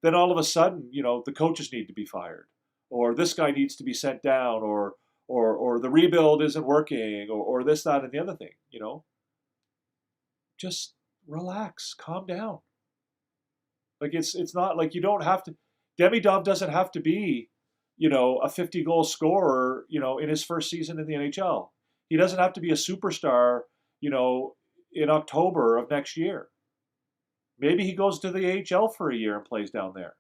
then all of a sudden, the coaches need to be fired, or this guy needs to be sent down, or the rebuild isn't working, or this, that, and the other thing. Just relax, calm down. Like, it's not like you don't have to. Demidov doesn't have to be, a 50-goal scorer, in his first season in the NHL. He doesn't have to be a superstar, you know, in October of next year. Maybe he goes to the AHL for a year and plays down there.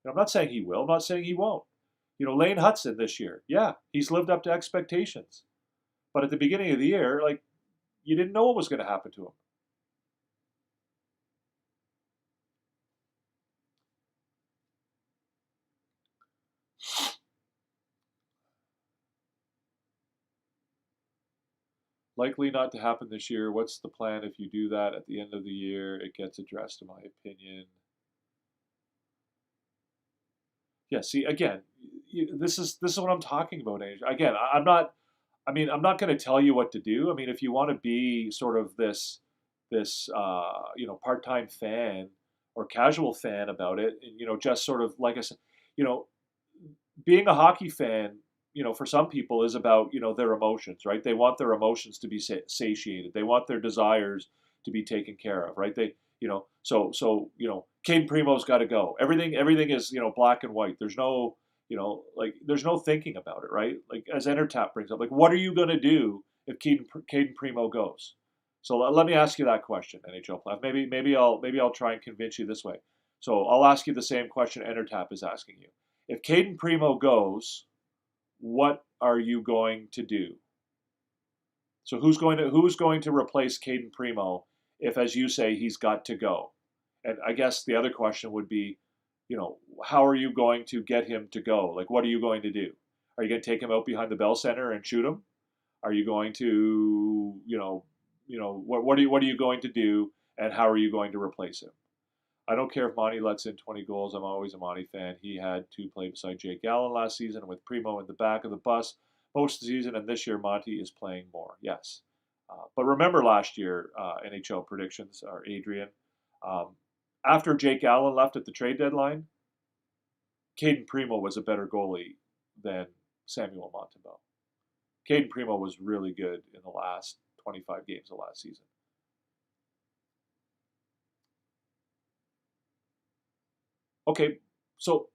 I'm not saying he will. I'm not saying he won't. Lane Hudson this year, yeah, he's lived up to expectations. But at the beginning of the year, like, you didn't know what was going to happen to him. Likely not to happen this year. What's the plan if you do that at the end of the year? It gets addressed, in my opinion. Yeah, see, again, this is what I'm talking about, Age. Again, I'm not. I mean, I'm not going to tell you what to do. I mean, if you want to be sort of this part-time fan or casual fan about it, and, just sort of like I said, you know, being a hockey fan, for some people is about, their emotions, right? They want their emotions to be satiated. They want their desires to be taken care of, right? Caden Primo's got to go. Everything is, black and white. There's no, there's no thinking about it, right? Like as Entertap brings up, like, what are you going to do if Caden Primo goes? So let me ask you that question, NHL playoff. Maybe I'll try and convince you this way. So I'll ask you the same question Entertap is asking you. If Caden Primo goes, what are you going to do? So who's going to replace Caden Primo if, as you say, he's got to go? And I guess the other question would be, how are you going to get him to go? Like, what are you going to do? Are you going to take him out behind the Bell Center and shoot him? Are you going to, what are you going to do, and how are you going to replace him? I don't care if Monty lets in 20 goals. I'm always a Monty fan. He had to play beside Jake Allen last season with Primo in the back of the bus most of the season, and this year Monty is playing more. Yes. But remember last year, NHL predictions are Adrian. After Jake Allen left at the trade deadline, Caden Primo was a better goalie than Samuel Montembeault. Caden Primo was really good in the last 25 games of last season. Okay, so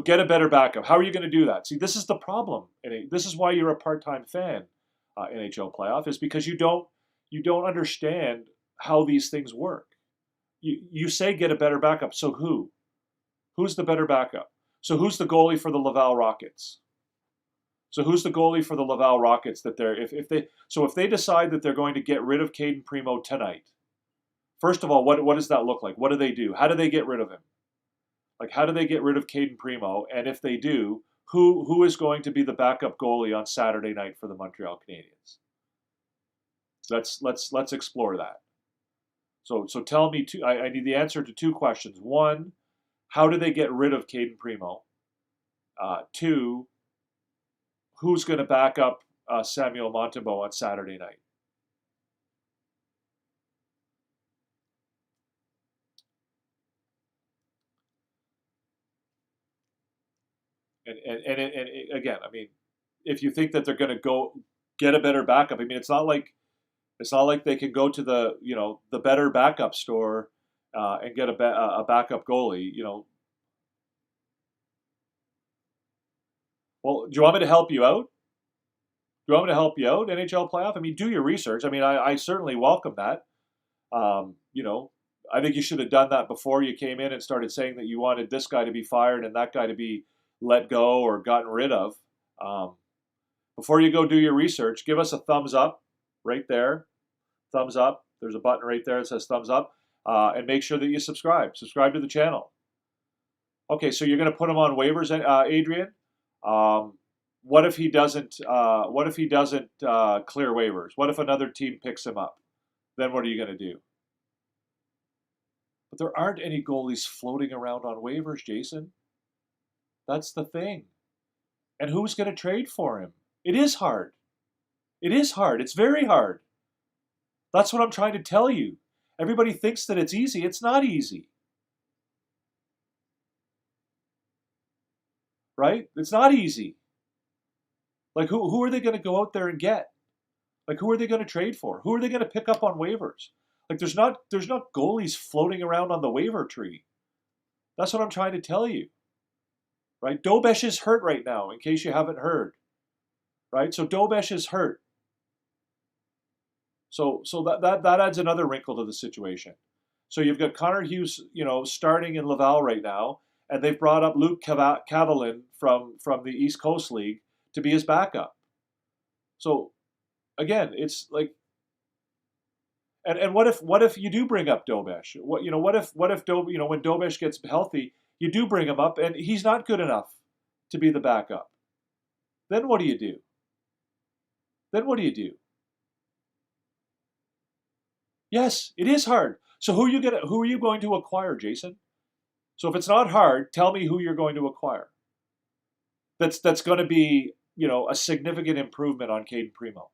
get a better backup. How are you going to do that? See, this is the problem. This is why you're a part-time fan, NHL playoff, is because you don't understand how these things work. You say get a better backup. So who? Who's the better backup? So who's the goalie for the Laval Rockets? So who's the goalie for the Laval Rockets that they're if they decide that they're going to get rid of Caden Primo tonight? First of all, what does that look like? What do they do? How do they get rid of him? Like, how do they get rid of Caden Primo? And if they do, who is going to be the backup goalie on Saturday night for the Montreal Canadiens? Let's explore that. So tell me I need the answer to two questions. One, how do they get rid of Caden Primo? Two, who's going to back up Samuel Montembeault on Saturday night? And again, I mean, if you think that they're going to go get a better backup, I mean, it's not like they can go to the better backup store and get a backup goalie. Well, do you want me to help you out? Do you want me to help you out, NHL playoff? I mean, do your research. I mean, I certainly welcome that. I think you should have done that before you came in and started saying that you wanted this guy to be fired and that guy to be let go or gotten rid of. Before you go do your research, give us a thumbs up right there. Thumbs up. There's a button right there that says thumbs up. And make sure that you subscribe. Subscribe to the channel. Okay, so you're going to put him on waivers, Adrian? What if he doesn't? What if he doesn't clear waivers? What if another team picks him up? Then what are you going to do? But there aren't any goalies floating around on waivers, Jason. That's the thing. And who's going to trade for him? It is hard. It is hard. It's very hard. That's what I'm trying to tell you. Everybody thinks that it's easy. It's not easy. Right? It's not easy. Like, who are they going to go out there and get? Like, who are they going to trade for? Who are they going to pick up on waivers? Like, there's not goalies floating around on the waiver tree. That's what I'm trying to tell you. Right? Dobesh is hurt right now, in case you haven't heard. Right? So Dobesh is hurt. So that adds another wrinkle to the situation. So you've got Connor Hughes, starting in Laval right now, and they've brought up Luke Cavalin from the East Coast League to be his backup. So again, it's like, and what if you do bring up Dobesh? What if when Dobesh gets healthy, you do bring him up and he's not good enough to be the backup? Then what do you do? Yes, it is hard. So who are you going to acquire, Jason? So if it's not hard, tell me who you're going to acquire. That's going to be, a significant improvement on Caden Primo.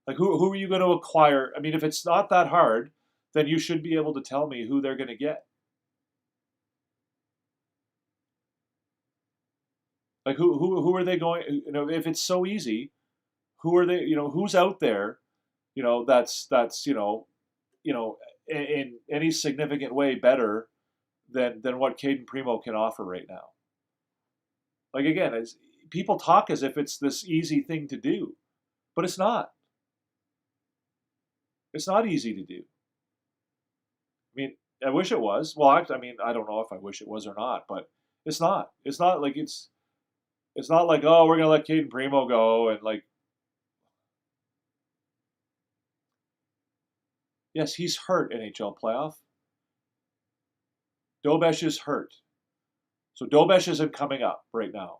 Like who are you going to acquire? I mean, if it's not that hard, then you should be able to tell me who they're going to get. Like who are they going? If it's so easy, who are they? Who's out there? That's in any significant way better than what Caden Primo can offer right now. Like again, people talk as if it's this easy thing to do, but it's not. It's not easy to do. I mean, I wish it was. Well, I mean, I don't know if I wish it was or not, but it's not. It's not like it's not like, oh, we're gonna let Caden Primo go and like, yes, he's hurt. NHL playoff. Dobesh is hurt, so Dobesh isn't coming up right now.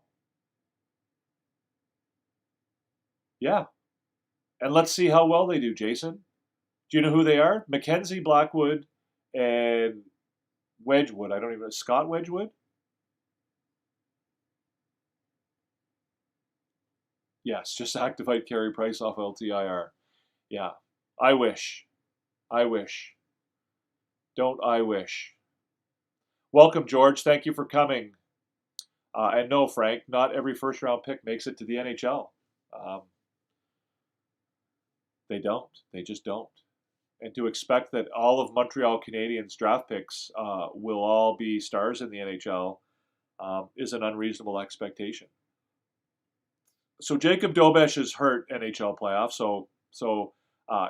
Yeah, and let's see how well they do, Jason. Do you know who they are? Mackenzie Blackwood and Wedgwood. I don't even know. Scott Wedgwood? Yes, just activate Carey Price off LTIR. Yeah. I wish. I wish. Don't I wish. Welcome, George. Thank you for coming. And no, Frank, not every first round pick makes it to the NHL. Um, they don't. They just don't. And to expect that all of Montreal Canadiens draft picks will all be stars in the NHL is an unreasonable expectation. So Jacob Dobesh is hurt NHL playoffs, so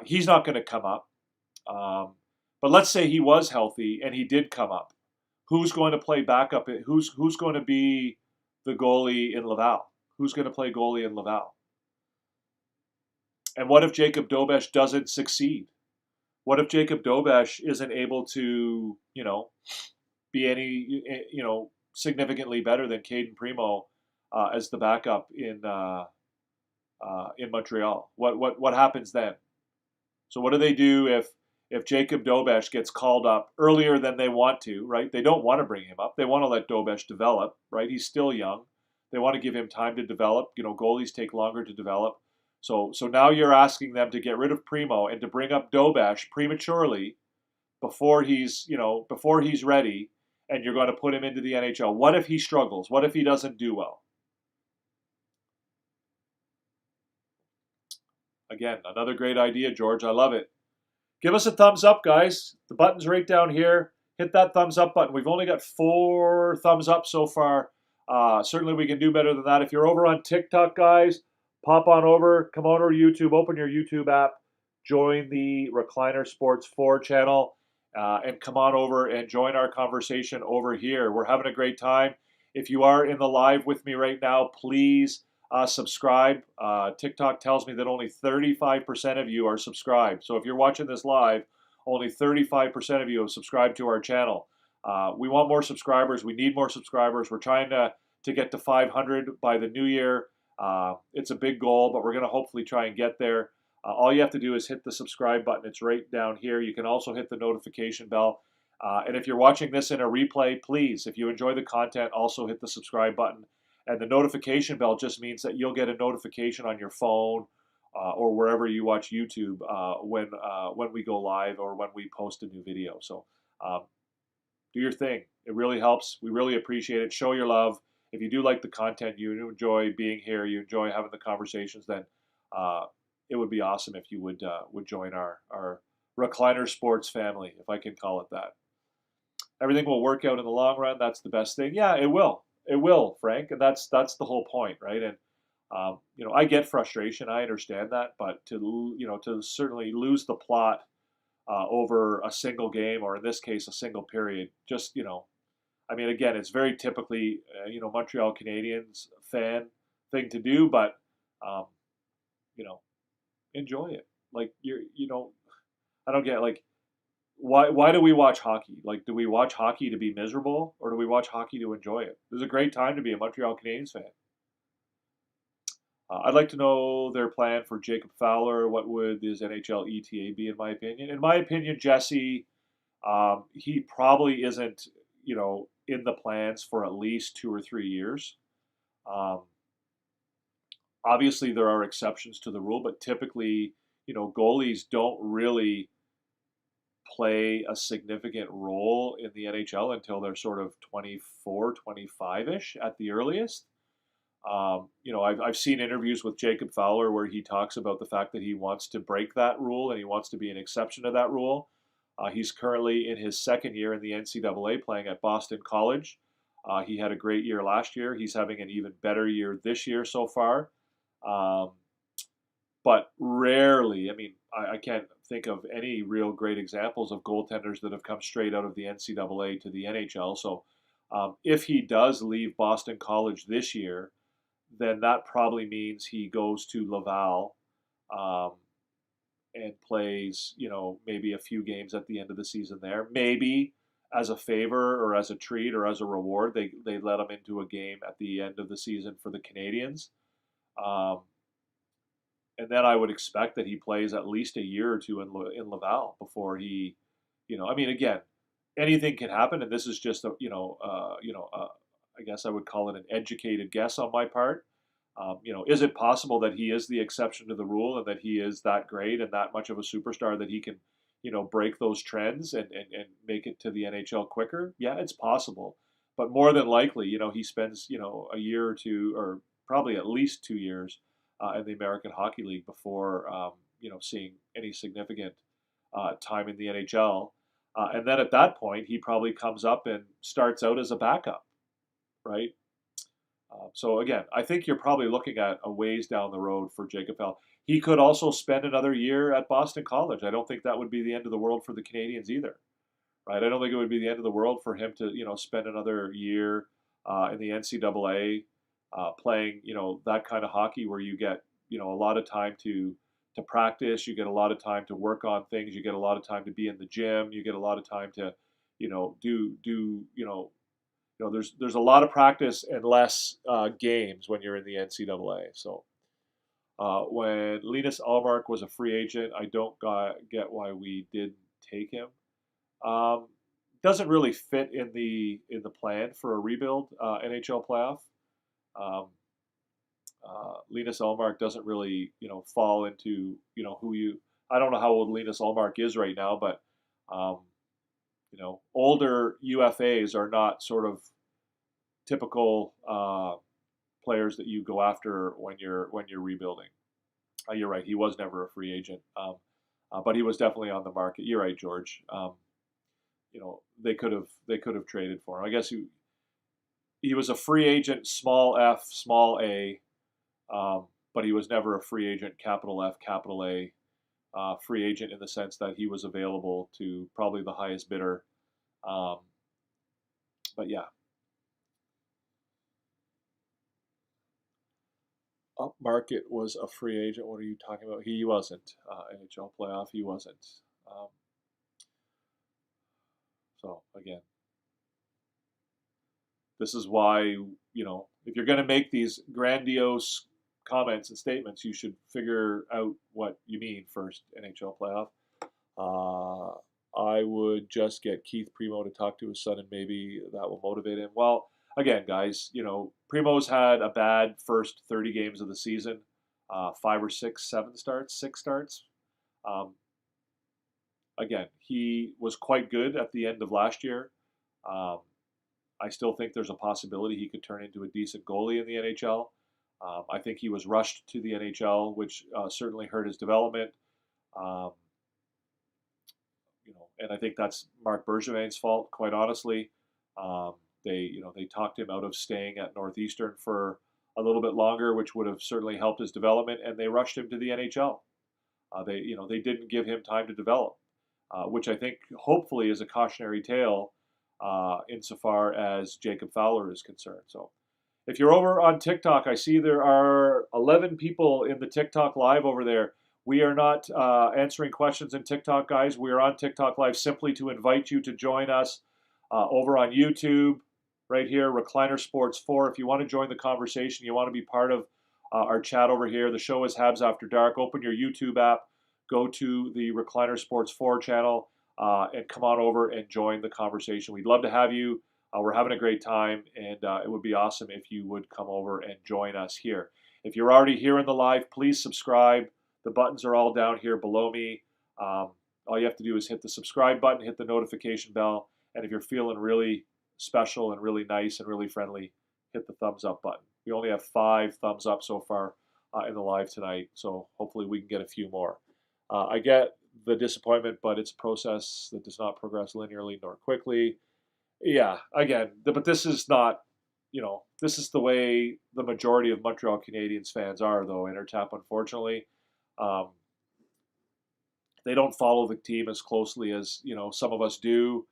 he's not going to come up. But let's say he was healthy and he did come up. Who's going to play backup? Who's going to be the goalie in Laval? Who's going to play goalie in Laval? And what if Jacob Dobesh doesn't succeed? What if Jacob Dobesh isn't able to, be any, significantly better than Caden Primo as the backup in Montreal? What happens then? So what do they do if Jacob Dobesh gets called up earlier than they want to? Right? They don't want to bring him up. They want to let Dobesh develop. Right? He's still young. They want to give him time to develop. Goalies take longer to develop. So now you're asking them to get rid of Primo and to bring up Dobesh prematurely before he's ready, and you're going to put him into the NHL. What if he struggles? What if he doesn't do well? Again, another great idea, George. I love it. Give us a thumbs up, guys. The button's right down here. Hit that thumbs up button. We've only got 4 thumbs up so far. Certainly we can do better than that. If you're over on TikTok, guys, pop on over. Come on over to YouTube. Open your YouTube app. Join the Recliner Sports 4 channel. And come on over and join our conversation over here. We're having a great time. If you are in the live with me right now, please subscribe. TikTok tells me that only 35% of you are subscribed. So if you're watching this live, only 35% of you have subscribed to our channel. We want more subscribers. We need more subscribers. We're trying to get to 500 by the new year. It's a big goal, but we're going to hopefully try and get there. All you have to do is hit the subscribe button. It's right down here. You can also hit the notification bell. And if you're watching this in a replay, please, if you enjoy the content, also hit the subscribe button. And the notification bell just means that you'll get a notification on your phone or wherever you watch YouTube when we go live or when we post a new video. So do your thing. It really helps. We really appreciate it. Show your love. If you do like the content, you enjoy being here, you enjoy having the conversations, then it would be awesome if you would join our Recliner Sports family, if I can call it that. Everything will work out in the long run. That's the best thing. Yeah, it will. It will, Frank, and that's the whole point, right? And I get frustration. I understand that, but to certainly lose the plot over a single game, or in this case, a single period, just I mean, again, it's very typically Montreal Canadiens fan thing to do, but enjoy it. Like I don't get like why do we watch hockey? Like, do we watch hockey to be miserable, or do we watch hockey to enjoy it? It's a great time to be a Montreal Canadiens fan. I'd like to know their plan for Jacob Fowler. What would his NHL ETA be, in my opinion? In my opinion, Jesse, he probably isn't, in the plans for at least 2 or 3 years. Um, Obviously, there are exceptions to the rule, but typically, goalies don't really play a significant role in the NHL until they're sort of 24, 25-ish at the earliest. I've seen interviews with Jacob Fowler where he talks about the fact that he wants to break that rule and he wants to be an exception to that rule. He's currently in his second year in the NCAA playing at Boston College. He had a great year last year. He's having an even better year this year so far. Um, but rarely, I mean, I can't think of any real great examples of goaltenders that have come straight out of the NCAA to the NHL. So if he does leave Boston College this year, then that probably means he goes to Laval um, and plays, maybe a few games at the end of the season there. Maybe as a favor or as a treat or as a reward, they let him into a game at the end of the season for the Canadiens. Um, and then I would expect that he plays at least a year or two in Laval before he, I mean, again, anything can happen, and this is just a, I guess I would call it an educated guess on my part. Is it possible that he is the exception to the rule and that he is that great and that much of a superstar that he can, break those trends and make it to the NHL quicker? Yeah, it's possible. But more than likely, he spends, a year or two, or probably at least 2 years in the American Hockey League before, seeing any significant time in the NHL. And then at that point, he probably comes up and starts out as a backup, right? So again, I think you're probably looking at a ways down the road for Jacob Fowler. He could also spend another year at Boston College. I don't think that would be the end of the world for the Canadiens either, right? I don't think it would be the end of the world for him to, spend another year in the NCAA playing, that kind of hockey where you get, a lot of time to practice, you get a lot of time to work on things, you get a lot of time to be in the gym, you get a lot of time to, there's a lot of practice and less games when you're in the NCAA. So when Linus Ullmark was a free agent, I don't get why we didn't take him. Um, doesn't really fit in the plan for a rebuild NHL playoff. Um, Linus Ullmark doesn't really fall into who you. I don't know how old Linus Ullmark is right now, but um, older UFAs are not sort of typical players that you go after when you're rebuilding. You're right; he was never a free agent, but he was definitely on the market. You're right, George. They could have traded for him. I guess he was a free agent, small f, small a, but he was never a free agent, capital F, capital A, free agent in the sense that he was available to probably the highest bidder. Um, but yeah, Upmarket was a free agent. What are you talking about? He wasn't NHL playoff. He wasn't. Um, so again, this is why if you're going to make these grandiose comments and statements, you should figure out what you mean first. NHL playoff. Uh, I would just get Keith Primo to talk to his son, and maybe that will motivate him. Well, again, guys, Primo's had a bad first 30 games of the season, 6 starts. Um, Again, he was quite good at the end of last year. Um, I still think there's a possibility he could turn into a decent goalie in the NHL. I think he was rushed to the NHL, which certainly hurt his development. Um, and I think that's Marc Bergevin's fault, quite honestly. Um, they talked him out of staying at Northeastern for a little bit longer, which would have certainly helped his development, and they rushed him to the NHL. They didn't give him time to develop, which I think hopefully is a cautionary tale insofar as Jacob Fowler is concerned. So if you're over on TikTok, I see there are 11 people in the TikTok live over there. We are not answering questions in TikTok, guys. We are on TikTok live simply to invite you to join us over on YouTube, right here, Recliner Sports 4. If you want to join the conversation, you want to be part of our chat over here. The show is Habs After Dark. Open your YouTube app, go to the Recliner Sports 4 channel, and come on over and join the conversation. We'd love to have you. We're having a great time, and it would be awesome if you would come over and join us here. If you're already here in the live, please subscribe. The buttons are all down here below me. All you have to do is hit the subscribe button, hit the notification bell, and if you're feeling really special and really nice and really friendly, hit the thumbs up button. We only have 5 thumbs up so far in the live tonight, so hopefully we can get a few more. I get the disappointment, but it's a process that does not progress linearly nor quickly. Yeah, again, but this is not, this is the way the majority of Montreal Canadiens fans are, though, Intertap, unfortunately. They don't follow the team as closely as, some of us do.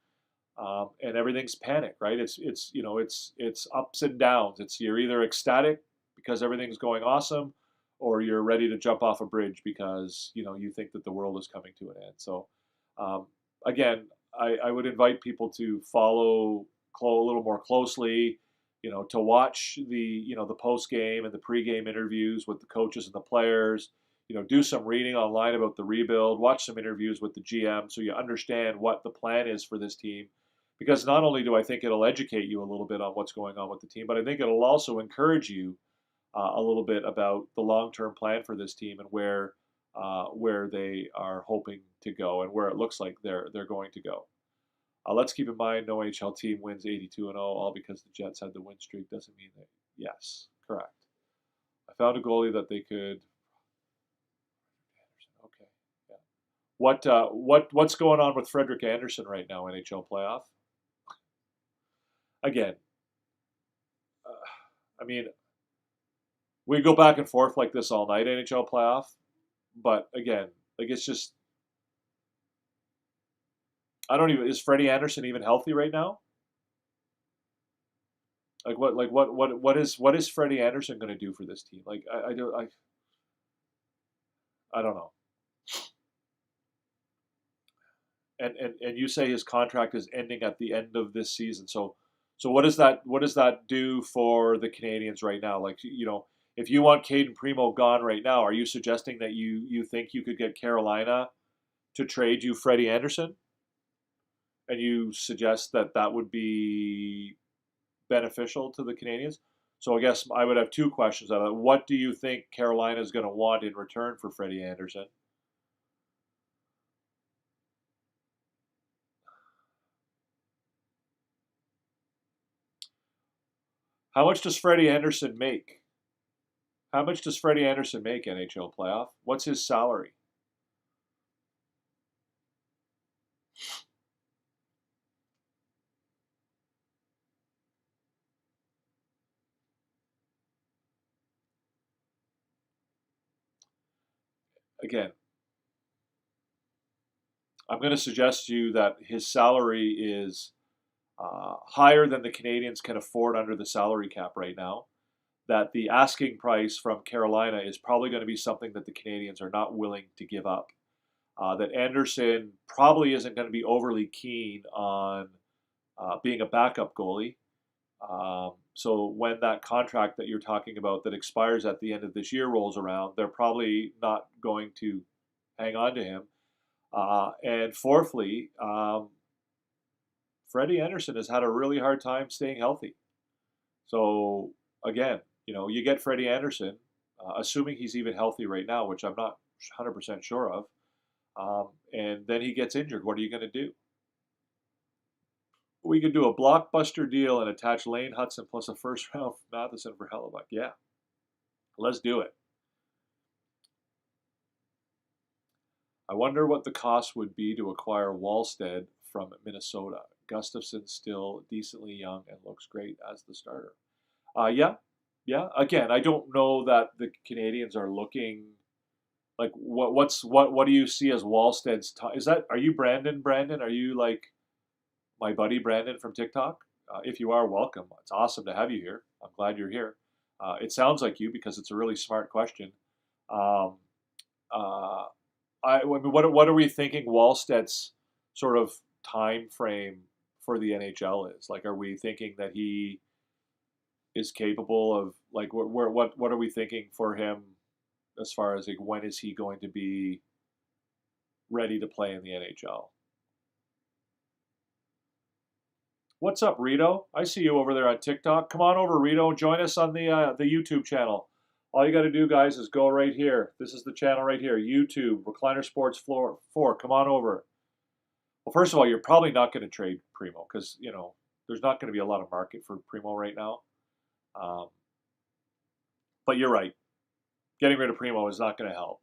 And everything's panic, right? It's ups and downs. You're either ecstatic because everything's going awesome, or you're ready to jump off a bridge because you think that the world is coming to an end. So again, I would invite people to follow a little more closely, to watch the post game and the pre-game interviews with the coaches and the players. Do some reading online about the rebuild. Watch some interviews with the GM so you understand what the plan is for this team. Because not only do I think it'll educate you a little bit on what's going on with the team, but I think it'll also encourage you a little bit about the long-term plan for this team and where they are hoping to go and where it looks like they're going to go. Let's keep in mind, no NHL team wins 82-0, all because the Jets had the win streak doesn't mean that. Yes, correct. I found a goalie that they could. Okay, yeah. What's going on with Frederik Andersen right now? NHL playoff. Again, I mean, we go back and forth like this all night, NHL playoff. But again, it's just, is Freddie Andersen even healthy right now? What is Freddie Andersen going to do for this team? I don't know. And you say his contract is ending at the end of this season. So what does that do for the Canadiens right now? If you want Caden Primo gone right now, are you suggesting that you think you could get Carolina to trade you Freddie Andersen? And you suggest that would be beneficial to the Canadiens? So I guess I would have 2 questions out of it. What do you think Carolina is going to want in return for Freddie Andersen? How much does Freddie Andersen make? How much does Freddie Andersen make NHL playoff? What's his salary? Again, I'm going to suggest to you that his salary is higher than the Canadiens can afford under the salary cap right now. That the asking price from Carolina is probably going to be something that the Canadiens are not willing to give up. That Andersen probably isn't going to be overly keen on being a backup goalie. So when that contract that you're talking about that expires at the end of this year rolls around, they're probably not going to hang on to him. And fourthly, Freddie Andersen has had a really hard time staying healthy. So again, you get Freddie Andersen, assuming he's even healthy right now, which I'm not 100% sure of, and then he gets injured. What are you going to do? We could do a blockbuster deal and attach Lane Hudson plus a first round Matheson for Hellebuck. Yeah, let's do it. I wonder what the cost would be to acquire Wallstead from Minnesota. Gustafson's still decently young and looks great as the starter. Yeah. Again, I don't know that the Canadiens are looking like what do you see as Wallstead's time? Are you Brandon? Brandon, are you like my buddy Brandon from TikTok? If you are, welcome. It's awesome to have you here. I'm glad you're here. It sounds like you because it's a really smart question. What are we thinking Wallsted's sort of time frame for the NHL is? Like, are we thinking that he is capable of like what are we thinking for him as far as like when is he going to be ready to play in the NHL? What's up, Rito? I see you over there on TikTok. Come on over, Rito. Join us on the YouTube channel. All you got to do, guys, is go right here. This is the channel right here, YouTube, Recliner Sports Floor 4. Come on over. Well, first of all, you're probably not going to trade Primo because, you know, there's not going to be a lot of market for Primo right now. But you're right. Getting rid of Primo is not going to help.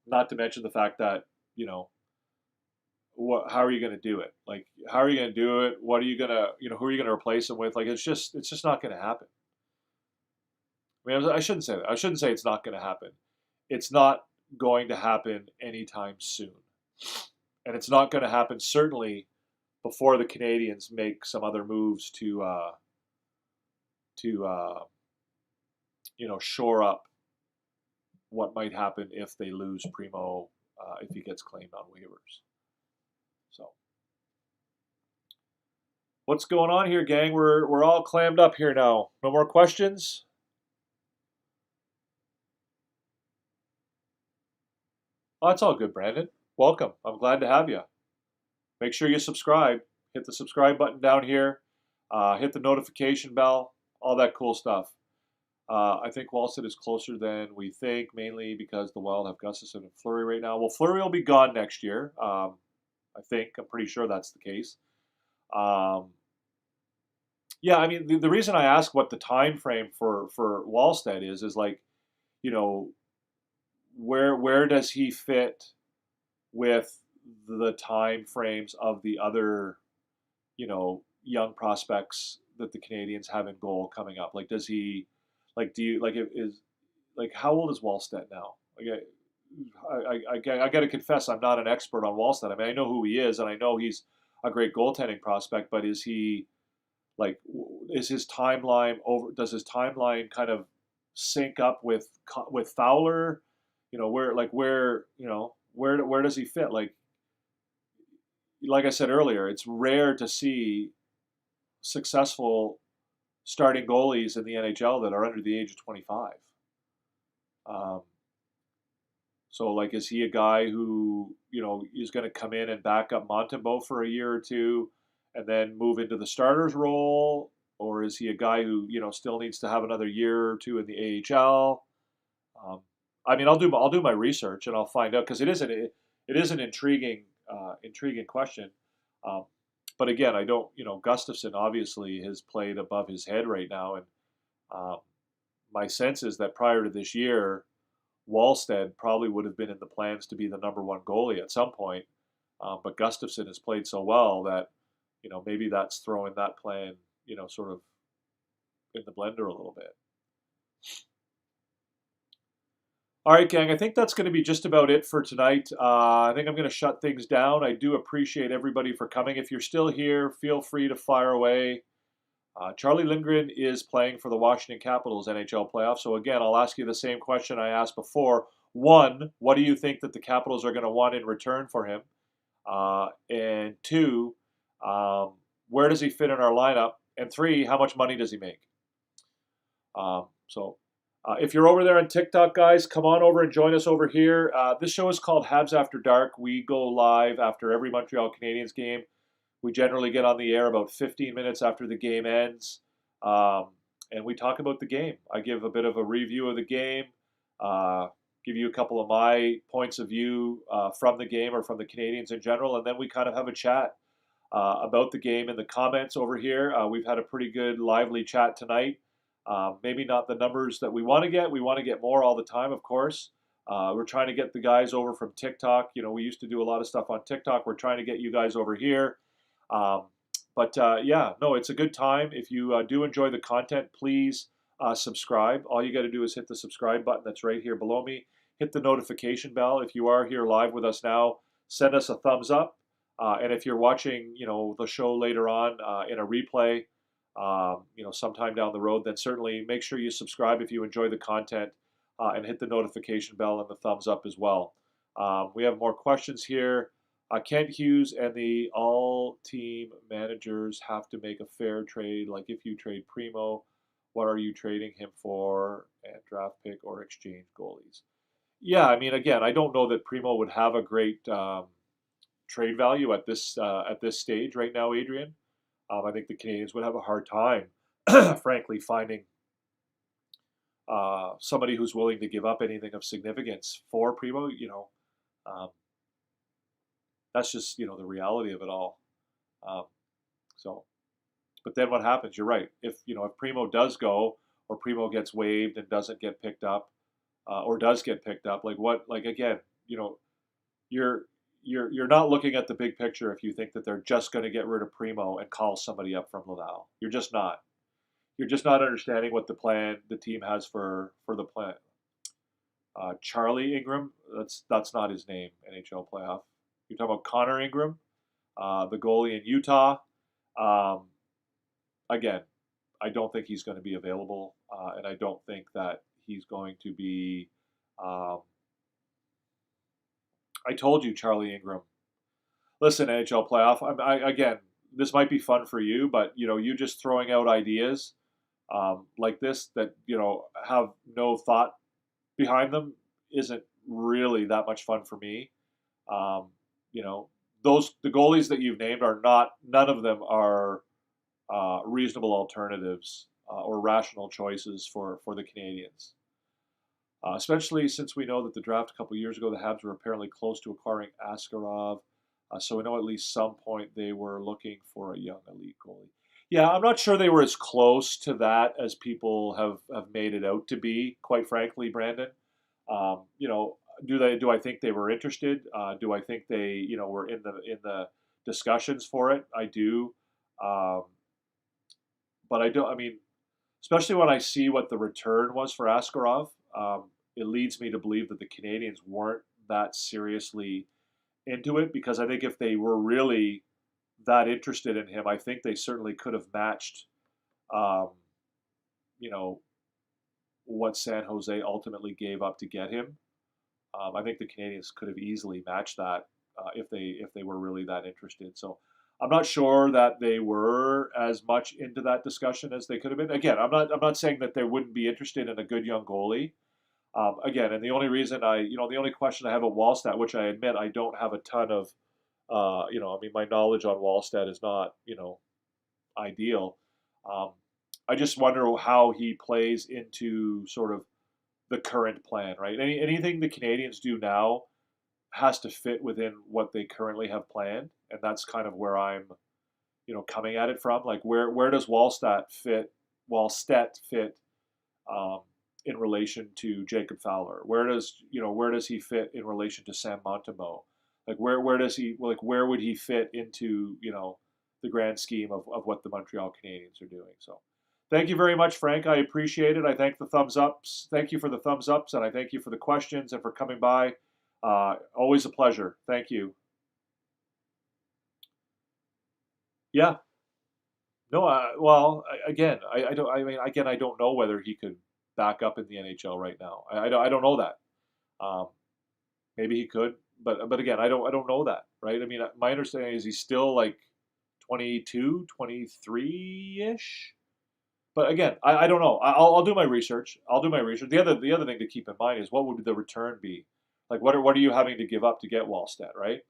Not to mention the fact that, you know, how are you going to do it? Like, how are you going to do it? What are you going to, you know, who are you going to replace him with? Like, it's just not going to happen. I mean, I shouldn't say that. I shouldn't say it's not going to happen. It's not going to happen anytime soon. And it's not going to happen certainly before the Canadiens make some other moves to you know, shore up what might happen if they lose Primo, if he gets claimed on waivers. So, what's going on here, gang? We're all clammed up here now. No more questions? Oh, that's all good, Brandon. Welcome. I'm glad to have you. Make sure you subscribe. Hit the subscribe button down here. Hit the notification bell. All that cool stuff. I think Wallstedt is closer than we think, mainly because the Wild have Gustafsson and Fleury right now. Well, Fleury will be gone next year. I think. I'm pretty sure that's the case. Yeah, I mean, the reason I ask what the time frame for Wallstedt is like, you know, where does he fit with the time frames of the other, you know, young prospects that the Canadiens have in goal coming up? Like, does he, like, do you, like, is, like, how old is Wallstedt now? Like, I got to confess, I'm not an expert on Wallstedt. I mean, I know who he is, and I know he's a great goaltending prospect, but is he, like, is his timeline over, does his timeline kind of sync up with Fowler? You know, where, you know, where does he fit? Like I said earlier, it's rare to see successful starting goalies in the NHL that are under the age of 25. So, like, is he a guy who, you know, is going to come in and back up Montembeault for a year or two and then move into the starter's role? Or is he a guy who, you know, still needs to have another year or two in the AHL? I mean, I'll do my research and I'll find out because it is an intriguing question. Um, but again, I don't, you know, Gustafsson obviously has played above his head right now, and um, my sense is that prior to this year, Wallstedt probably would have been in the plans to be the number one goalie at some point. But Gustafsson has played so well that, you know, maybe that's throwing that plan, you know, sort of in the blender a little bit. All right, gang, I think that's going to be just about it for tonight. I think I'm going to shut things down. I do appreciate everybody for coming. If you're still here, feel free to fire away. Charlie Lindgren is playing for the Washington Capitals NHL playoffs. So again, I'll ask you the same question I asked before. One, what do you think that the Capitals are going to want in return for him? And two, where does he fit in our lineup? And three, how much money does he make? If you're over there on TikTok, guys, come on over and join us over here. This show is called Habs After Dark. We go live after every Montreal Canadiens game. We generally get on the air about 15 minutes after the game ends, and we talk about the game. I give a bit of a review of the game, give you a couple of my points of view from the game or from the Canadiens in general, and then we kind of have a chat about the game in the comments over here. We've had a pretty good, lively chat tonight. Maybe not the numbers that we want to get. We want to get more all the time, of course. We're trying to get the guys over from TikTok. You know, we used to do a lot of stuff on TikTok. We're trying to get you guys over here. Yeah, no, it's a good time. If you do enjoy the content, please subscribe. All you got to do is hit the subscribe button that's right here below me. Hit the notification bell. If you are here live with us now, send us a thumbs up. And if you're watching, you know, the show later on in a replay, you know, sometime down the road, then certainly make sure you subscribe if you enjoy the content and hit the notification bell and the thumbs up as well. We have more questions here. Kent Hughes and the all-team managers have to make a fair trade. Like if you trade Primo, What are you trading him for? And draft pick or exchange goalies. Yeah, I mean, again, I don't know that Primo would have a great trade value at this stage right now, Adrian. I think the Canadians would have a hard time, frankly, finding somebody who's willing to give up anything of significance for Primo. Um, that's just the reality of it all. Um, so, but then what happens? You're right. If Primo does go or Primo gets waived and doesn't get picked up, or does get picked up, like what? Like again, you're you're not looking at the big picture if you think that they're just going to get rid of Primo and call somebody up from Laval. You're just not. You're just not understanding what the team has for the plan. Charlie Ingram, that's not his name. NHL playoff. You're talking about Connor Ingram, the goalie in Utah. Um, Again, I don't think he's going to be available, and I don't think that he's going to be. I told you, Charlie Ingram. Listen, NHL playoff. Again, this might be fun for you, but you just throwing out ideas like this that have no thought behind them isn't really that much fun for me. Um, the goalies that you've named are not. None of them are reasonable alternatives or rational choices for the Canadians. Especially since we know that the draft a couple years ago, the Habs were apparently close to acquiring Askarov. So we know at least some point they were looking for a young elite goalie. Yeah, I'm not sure they were as close to that as people have made it out to be, quite frankly, Brandon. Do I think they were interested? Do I think they were in the discussions for it? I do. Um, but I don't. I mean, especially when I see what the return was for Askarov, it leads me to believe that the Canadians weren't that seriously into it, because I think if they were really that interested in him, I think they certainly could have matched, um, you know, what San Jose ultimately gave up to get him. I think the Canadians could have easily matched that if they were really that interested. So I'm not sure that they were as much into that discussion as they could have been. Again, I'm not saying that they wouldn't be interested in a good young goalie. Again, and the only reason the only question I have at Wallstat, which I admit I don't have a ton of, I mean, my knowledge on Wallstat is not, ideal. Um, I just wonder how he plays into sort of the current plan, right? Anything the Canadians do now has to fit within what they currently have planned, and that's kind of where I'm, coming at it from. Like, where does Wallstat fit um, in relation to Jacob Fowler? Where does he fit in relation to Sam Montembeault? Like, where would he fit into the grand scheme of what the Montreal Canadiens are doing? So thank you very much, Frank. I appreciate it. I thank the thumbs ups. Thank you for the thumbs ups, and I thank you for the questions and for coming by. Always a pleasure. Thank you. Yeah. No. Again, I don't. I mean, again, I don't know whether he could back up in the NHL right now. I don't know that. Um, Maybe he could, but again, I don't know that, right? I mean, my understanding is he's still like 22, 23 ish. But again, I don't know. I'll do my research. I'll do my research. The other thing to keep in mind is what would the return be? Like, what are you having to give up to get Wallstat, right?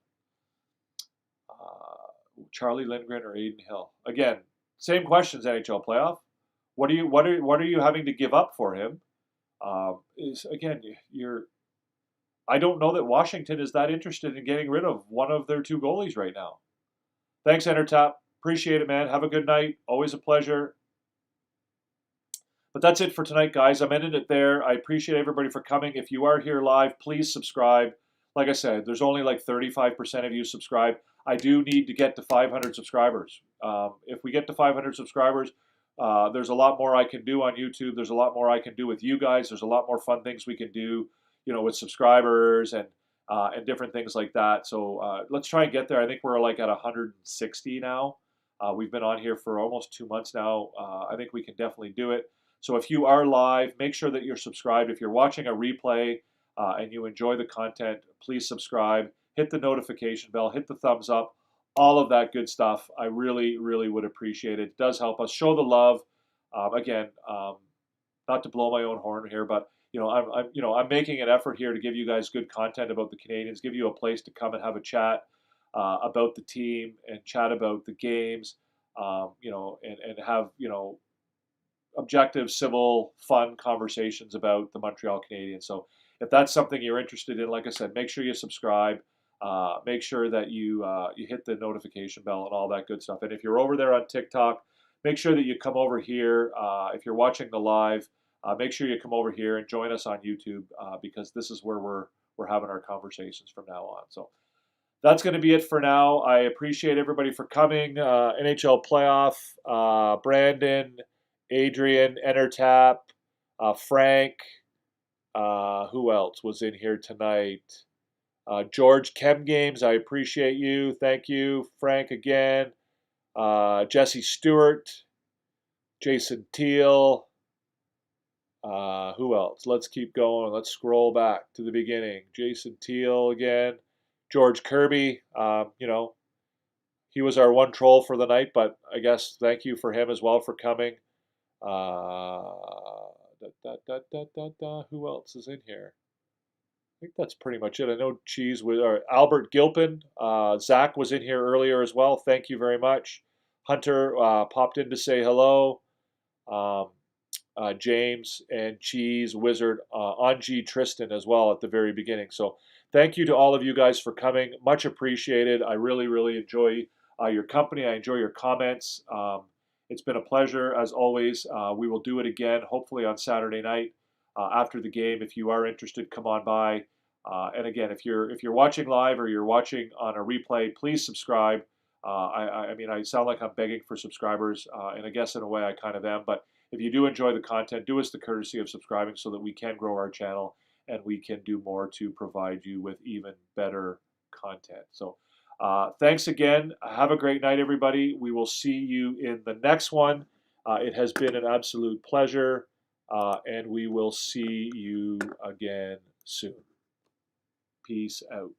Charlie Lindgren or Aiden Hill? Again, same questions. NHL playoff. What are you having to give up for him? Is again, you're. I don't know that Washington is that interested in getting rid of one of their two goalies right now. Thanks, Entertop. Appreciate it, man. Have a good night. Always a pleasure. But that's it for tonight, guys. I'm ending it there. I appreciate everybody for coming. If you are here live, please subscribe. Like I said, there's only like 35% of you subscribe. I do need to get to 500 subscribers. If we get to 500 subscribers, there's a lot more I can do on YouTube. There's a lot more I can do with you guys. There's a lot more fun things we can do, with subscribers and different things like that. So let's try and get there. I think we're like at 160 now. We've been on here for almost 2 months now. I think we can definitely do it. So if you are live, make sure that you're subscribed. If you're watching a replay and you enjoy the content, please subscribe. Hit the notification bell. Hit the thumbs up. All of that good stuff. I really, really would appreciate it. It does help us show the love. Again, not to blow my own horn here, but I'm making an effort here to give you guys good content about the Canadiens, give you a place to come and have a chat about the team and chat about the games, and have objective, civil, fun conversations about the Montreal Canadiens. So if that's something you're interested in, like I said, make sure you subscribe. Make sure that you hit the notification bell and all that good stuff. And if you're over there on TikTok, make sure that you come over here. If you're watching the live, make sure you come over here and join us on YouTube because this is where we're having our conversations from now on. So that's going to be it for now. I appreciate everybody for coming. NHL playoff. Brandon, Adrian, Entertap, Frank. Who else was in here tonight? George Chem Games, I appreciate you. Thank you. Frank again. Jesse Stewart. Jason Teal. Who else? Let's keep going. Let's scroll back to the beginning. Jason Teal again. George Kirby. He was our one troll for the night, but I guess thank you for him as well for coming. Who else is in here? I think that's pretty much it. I know Cheese was Albert Gilpin. Zach was in here earlier as well. Thank you very much. Hunter popped in to say hello. James and Cheese Wizard, Anji Tristan as well at the very beginning. So thank you to all of you guys for coming. Much appreciated. I really, really enjoy your company. I enjoy your comments. It's been a pleasure as always. We will do it again, hopefully on Saturday night after the game. If you are interested, come on by. And again, if you're watching live or you're watching on a replay, please subscribe. I mean, I sound like I'm begging for subscribers, and I guess in a way I kind of am. But if you do enjoy the content, do us the courtesy of subscribing so that we can grow our channel and we can do more to provide you with even better content. So thanks again. Have a great night, everybody. We will see you in the next one. It has been an absolute pleasure, and we will see you again soon. Peace out.